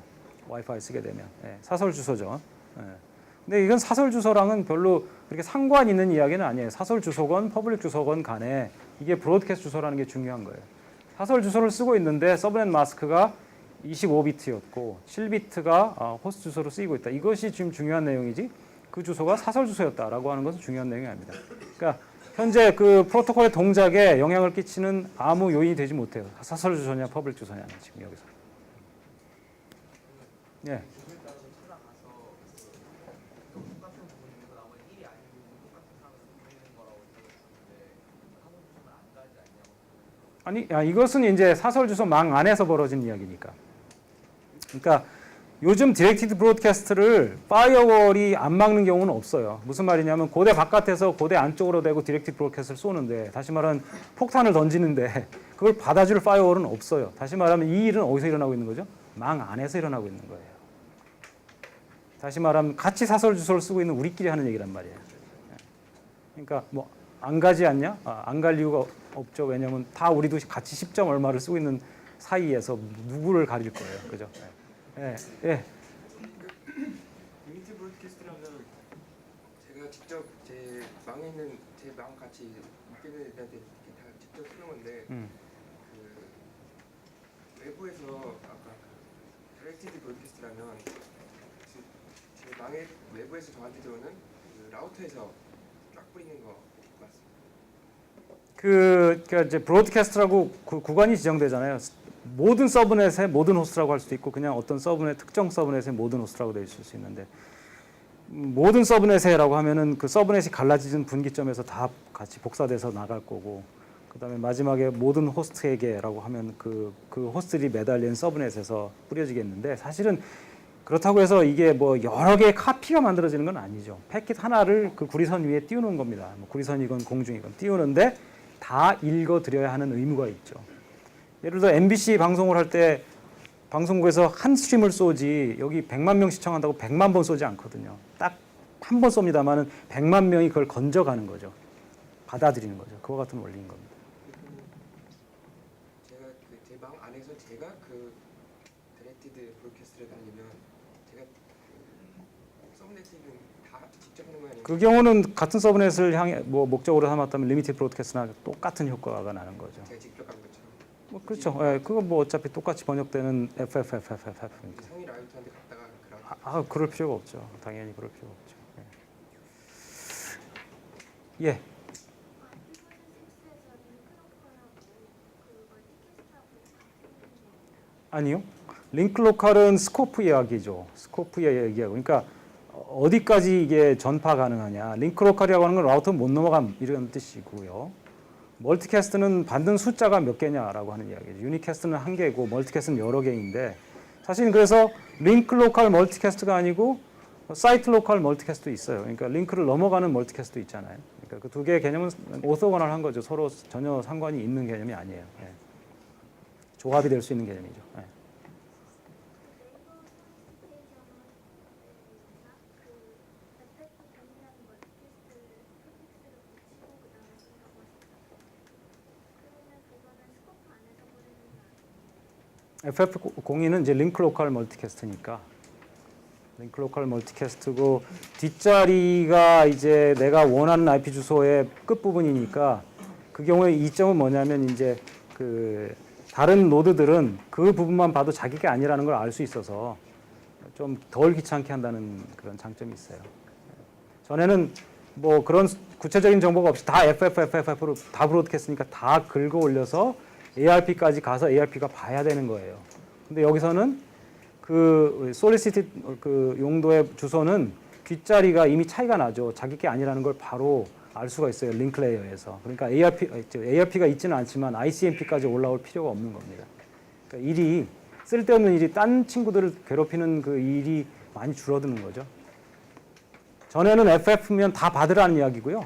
와이파이 쓰게 되면. 예, 사설 주소죠. 예. 근데 이건 사설 주소랑은 별로 그렇게 상관 있는 이야기는 아니에요. 사설 주소건 퍼블릭 주소건 간에 이게 브로드캐스트 주소라는 게 중요한 거예요. 사설 주소를 쓰고 있는데 서브넷 마스크가 25비트였고 7비트가 호스트 주소로 쓰이고 있다. 이것이 지금 중요한 내용이지 그 주소가 사설 주소였다라고 하는 것은 중요한 내용이 아닙니다. 그러니까 현재 그 프로토콜의 동작에 영향을 끼치는 아무 요인이 되지 못해요. 사설 주소냐 퍼블릭 주소냐 지금 여기서. 예. 아니, 이것은 이제 사설 주소 망 안에서 벌어진 이야기니까. 그러니까 요즘 디렉티드 브로드캐스트를 파이어월이 안 막는 경우는 없어요. 무슨 말이냐면 고대 바깥에서 고대 안쪽으로 대고 디렉티드 브로드캐스트를 쏘는데, 다시 말하면 폭탄을 던지는데 그걸 받아줄 파이어월은 없어요. 다시 말하면 이 일은 어디서 일어나고 있는 거죠? 망 안에서 일어나고 있는 거예요. 다시 말하면 같이 사설 주소를 쓰고 있는 우리끼리 하는 얘기란 말이에요. 그러니까 뭐 안 가지 않냐? 안 갈 이유가 없죠. 왜냐하면 다 우리도 같이 10점 얼마를 쓰고 있는 사이에서 누구를 가릴 거예요. 그죠? 예. 예. 리미티 브로드캐스트라면 제가 직접 제 망에 있는 제 망 같이 맡기는 애들한테 이렇게 다 직접 쓰는 건데 그 외부에서 아까 그 디렉티드 브로드캐스트라면 제 망의 외부에서 저한테 들어오는 그 라우터에서 쫙 뿌리는 거 맞습니다. 그러니까 이제 브로드캐스트라고 구간이 지정되잖아요. 모든 서브넷의 모든 호스트라고 할 수도 있고 그냥 어떤 서브넷 특정 서브넷의 모든 호스트라고 되어 있을 수 있는데, 모든 서브넷에라고 하면은 그 서브넷이 갈라지는 분기점에서 다 같이 복사돼서 나갈 거고, 그다음에 마지막에 모든 호스트에게라고 하면 그 호스트들이 매달린 서브넷에서 뿌려지겠는데, 사실은 그렇다고 해서 이게 뭐 여러 개의 카피가 만들어지는 건 아니죠. 패킷 하나를 그 구리선 위에 띄우는 겁니다. 뭐 구리선이건 공중이건 띄우는데 다 읽어드려야 하는 의무가 있죠. 예를 들어 MBC 방송을 할 때 방송국에서 한 스트림을 쏘지 여기 100만 명 시청한다고 100만 번 쏘지 않거든요. 딱 한 번 쏩니다만은 100만 명이 그걸 건져가는 거죠. 받아들이는 거죠. 그와 같은 원리인 겁니다. 제가 제 망 안에서 제가 그 디렉티드 브로드캐스트를 달리면 제가 서브넷은 다 직접 하는 거 아니에요? 그 경우는 같은 서브넷을 향해 뭐 목적으로 삼았다면 리미티드 브로드캐스트나 똑같은 효과가 나는 거죠. 제가 직접 한 것처럼. 뭐 그렇죠. 예, 그거 뭐 어차피 똑같이 번역되는 FFFFF니까. 성이 라이트한테 갔다가 그런. 그럴 필요가 없죠. 당연히 그럴 필요가 없죠. 예. 예. 아니요. 링크 로컬은 스코프 이야기죠. 스코프 이야기하고. 그러니까 어디까지 이게 전파 가능하냐. 링크 로컬이라고 하는 건 라우터 못 넘어감 이런 뜻이고요. 멀티캐스트는 받는 숫자가 몇 개냐라고 하는 이야기죠. 유니캐스트는 한 개고 멀티캐스트는 여러 개인데, 사실은 그래서 링크 로컬 멀티캐스트가 아니고 사이트 로컬 멀티캐스트도 있어요. 그러니까 링크를 넘어가는 멀티캐스트도 있잖아요. 그러니까 그 두 개의 개념은 오토고널한 거죠. 서로 전혀 상관이 있는 개념이 아니에요. 예. 조합이 될 수 있는 개념이죠. 예. FF02는 이제 링크 로컬 멀티캐스트니까, 링크 로컬 멀티캐스트고 뒷자리가 이제 내가 원하는 IP 주소의 끝 부분이니까, 그 경우에 이점은 뭐냐면 이제 그 다른 노드들은 그 부분만 봐도 자기가 아니라는 걸 알 수 있어서 좀 덜 귀찮게 한다는 그런 장점이 있어요. 전에는 뭐 그런 구체적인 정보가 없이 다 FFFF로 다 브로드캐스트니까 다 긁어 올려서 ARP까지 가서 ARP가 봐야 되는 거예요. 근데 여기서는 그 솔리시티 그 용도의 주소는 뒷자리가 이미 차이가 나죠. 자기 게 아니라는 걸 바로 알 수가 있어요. 링크 레이어에서. 그러니까 ARP가 있지는 않지만 ICMP까지 올라올 필요가 없는 겁니다. 그러니까 일이 쓸데없는 일이 딴 친구들을 괴롭히는 그 일이 많이 줄어드는 거죠. 전에는 FF면 다 받으라는 이야기고요.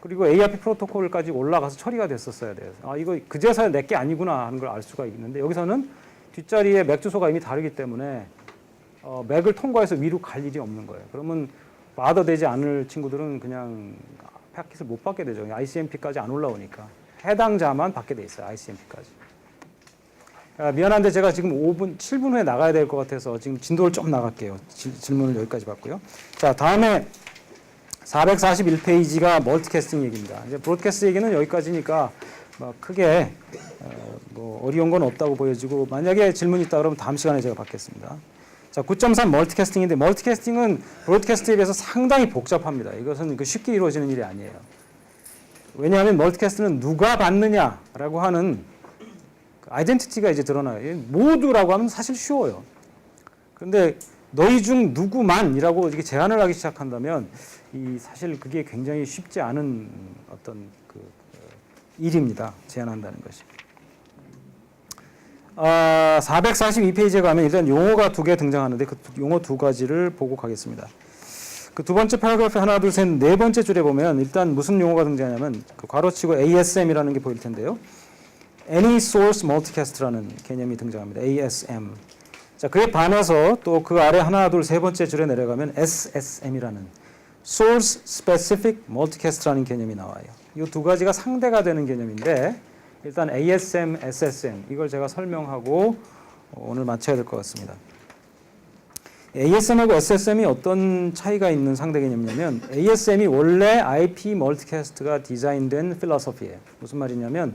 그리고 ARP 프로토콜까지 올라가서 처리가 됐었어야 돼요. 아, 이거 그제서야 내 게 아니구나 하는 걸 알 수가 있는데 여기서는 뒷자리에 맥 주소가 이미 다르기 때문에 맥을 통과해서 위로 갈 일이 없는 거예요. 그러면 바더되지 않을 친구들은 그냥 패킷을 못 받게 되죠. ICMP까지 안 올라오니까. 해당자만 받게 돼 있어요. ICMP까지. 미안한데 제가 지금 7분 후에 나가야 될 것 같아서 지금 진도를 좀 나갈게요. 질문을 여기까지 받고요. 자, 다음에 441페이지가 멀티캐스팅 얘기입니다. 이제 브로드캐스트 얘기는 여기까지니까 뭐 크게 뭐 어려운 건 없다고 보여지고 만약에 질문이 있다 그러면 다음 시간에 제가 받겠습니다. 자, 9.3 멀티캐스팅인데 멀티캐스팅은 브로드캐스트에 비해서 상당히 복잡합니다. 이것은 쉽게 이루어지는 일이 아니에요. 왜냐하면 멀티캐스트는 누가 받느냐라고 하는 아이덴티티가 이제 드러나요. 모두라고 하면 사실 쉬워요. 그런데 너희 중 누구만이라고 이렇게 제한을 하기 시작한다면 사실 그게 굉장히 쉽지 않은 어떤 일입니다. 제한한다는 것이. 442페이지에 가면 일단 용어가 2개 등장하는데 그 용어 2가지를 보고 가겠습니다. 그 두 번째 패러그래프 하나, 둘, 셋, 네 번째 줄에 보면 일단 무슨 용어가 등장하냐면 그 괄호치고 ASM이라는 게 보일 텐데요. Any Source Multicast라는 개념이 등장합니다. ASM. 자, 그에 반해서 또 그 아래 하나, 둘, 세 번째 줄에 내려가면 SSM이라는 Source Specific Multicast라는 개념이 나와요. 이 2가지가 상대가 되는 개념인데 일단 ASM, SSM 이걸 제가 설명하고 오늘 마쳐야 될 것 같습니다. ASM하고 SSM이 어떤 차이가 있는 상대 개념이냐면 ASM이 원래 IP 멀티캐스트가 디자인된 필로소피예요. 무슨 말이냐면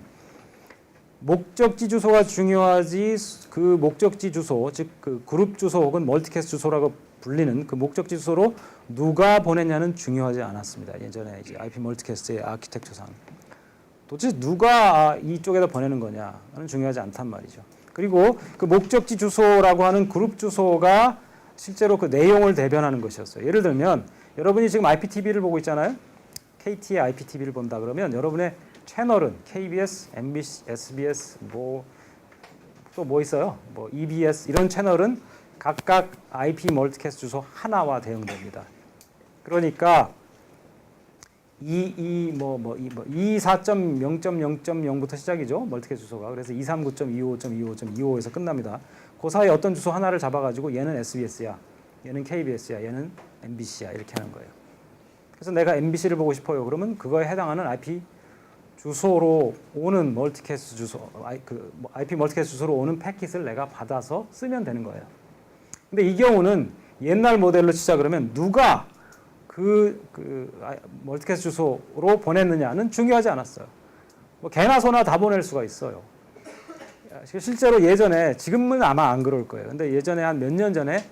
목적지 주소가 중요하지 그 목적지 주소, 즉 그 그룹 주소 혹은 멀티캐스트 주소라고 불리는 그 목적지 주소로 누가 보냈냐는 중요하지 않았습니다. 예전에 이제 IP 멀티캐스트의 아키텍처상. 도대체 누가 이쪽에다 보내는 거냐는 중요하지 않단 말이죠. 그리고 그 목적지 주소라고 하는 그룹 주소가 실제로 그 내용을 대변하는 것이었어요. 예를 들면 여러분이 지금 IPTV를 보고 있잖아요. KT의 IPTV를 본다 그러면 여러분의 채널은 KBS, MBC, SBS, 또 뭐 있어요? 뭐 EBS 이런 채널은 각각 IP 멀티캐스트 주소 하나와 대응됩니다. 그러니까 24.0.0.0부터 시작이죠. 멀티캐스트 주소가. 그래서 239.25.25.25에서 끝납니다. 그 사이에 어떤 주소 하나를 잡아가지고 얘는 SBS야, 얘는 KBS야, 얘는 MBC야 이렇게 하는 거예요. 그래서 내가 MBC를 보고 싶어요. 그러면 그거에 해당하는 IP 주소로 오는 멀티캐스트 주소, IP 멀티캐스트 주소로 오는 패킷을 내가 받아서 쓰면 되는 거예요. 근데 이 경우는 옛날 모델로 치자 그러면 누가 멀티캐스트 주소로 보냈느냐는 중요하지 않았어요. 뭐 개나 소나 다 보낼 수가 있어요. 실제로 예전에 지금은 아마 안 그럴 거예요. 근데 예전에 한 몇 년 전에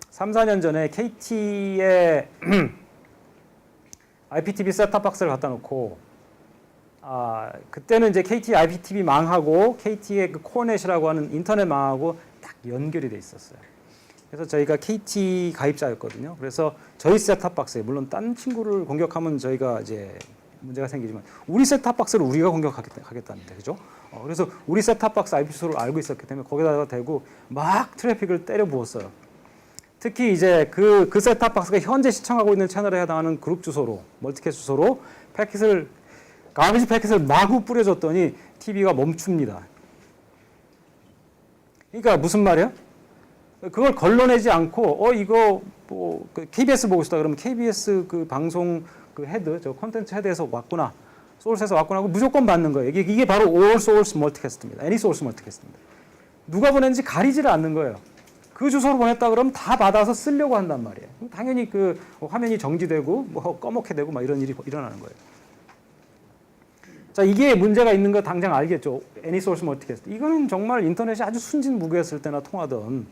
3, 4년 전에 KT에 IPTV 셋탑박스를 갖다 놓고 그때는 이제 KT IPTV 망하고 KT의 그 코어넷이라고 하는 인터넷 망하고 딱 연결이 돼 있었어요. 그래서 저희가 KT 가입자였거든요. 그래서 저희 셋탑박스에 물론 딴 친구를 공격하면 저희가 이제 문제가 생기지만 우리 셋탑박스를 우리가 공격하겠다는데 그죠? 그래서 우리 셋탑박스 IP 주소를 알고 있었기 때문에 거기다가 대고 막 트래픽을 때려 부었어요. 특히 이제 그 셋탑박스가 현재 시청하고 있는 채널에 해당하는 그룹 주소로 멀티캐스트 주소로 가미지 패킷을 마구 뿌려줬더니 TV가 멈춥니다. 그러니까 무슨 말이야? 그걸 걸러내지 않고 이거 KBS 보고 싶다 그러면 KBS 그 방송 그 헤드, 저 콘텐츠 헤드에서 왔구나, 소스에서 왔구나 하고 무조건 받는 거예요. 이게 바로 all source multicast입니다. any source multicast입니다. 누가 보냈는지 가리지를 않는 거예요. 그 주소로 보냈다 그러면 다 받아서 쓰려고 한단 말이에요. 당연히 그 화면이 정지되고 뭐 꺼멓게 되고 막 이런 일이 일어나는 거예요. 자, 이게 문제가 있는 거 당장 알겠죠. any source multicast. 이거는 정말 인터넷이 아주 순진무구했을 때나 통하던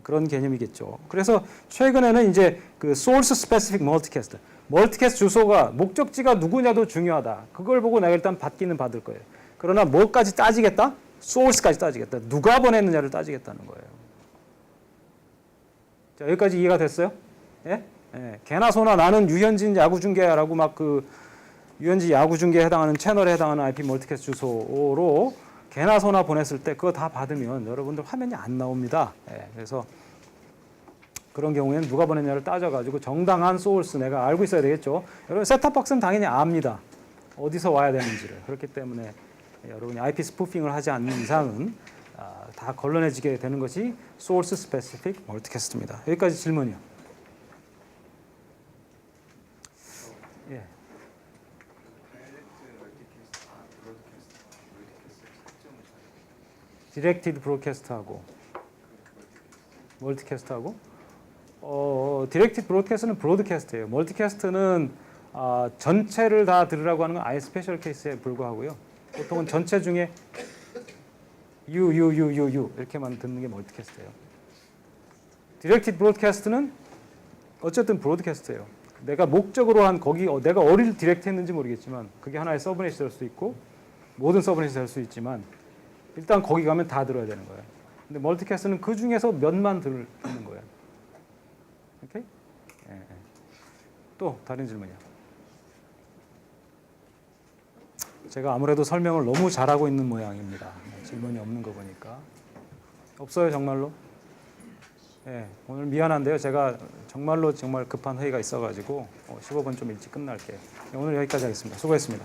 그런 개념이겠죠. 그래서 최근에는 이제 그 source specific multicast, 멀티캐스트 주소가 목적지가 누구냐도 중요하다. 그걸 보고 내가 일단 받기는 받을 거예요. 그러나 뭐까지 따지겠다? source까지 따지겠다. 누가 보냈느냐를 따지겠다는 거예요. 자, 여기까지 이해가 됐어요? 예? 예. 개나 소나 나는 유현진 야구 중계라고 막 그 유현진 야구 중계에 해당하는 채널에 해당하는 IP 멀티캐스트 주소로 개나 소나 보냈을 때 그거 다 받으면 여러분들 화면이 안 나옵니다. 예. 그래서 그런 경우에는 누가 보냈냐를 따져가지고 정당한 소urce 내가 알고 있어야 되겠죠. 여러분 셋탑박스는 당연히 압니다. 어디서 와야 되는지를. 그렇기 때문에 여러분이 IP 스푸핑을 하지 않는 이상은 다 걸러내지게 되는 것이 source specific multicast입니다. 여기까지 질문이요. 예. 디렉티드 브로드캐스트하고 멀티캐스트하고 디렉티드 브로드캐스트는 브로드캐스트예요. 멀티캐스트는 전체를 다 들으라고 하는 건 아예 스페셜 케이스에 불과하고요. 보통은 전체 중에 U 이렇게만 듣는 게 멀티캐스트예요. 디렉티드 브로드캐스트는 어쨌든 브로드캐스트예요. 내가 목적으로 한 거기 내가 어디를 디렉트 했는지 모르겠지만 그게 하나의 서브넷이 될 수 있고 모든 서브넷이 될 수 있지만 일단 거기 가면 다 들어야 되는 거예요. 근데 멀티캐스트는 그 중에서 몇만 듣는 거예요. 오케이? 예. 또 다른 질문이요. 제가 아무래도 설명을 너무 잘하고 있는 모양입니다. 질문이 없는 거 보니까. 없어요, 정말로? 예, 오늘 미안한데요. 제가 정말 급한 회의가 있어가지고 15분 좀 일찍 끝날게요. 오늘 여기까지 하겠습니다. 수고했습니다.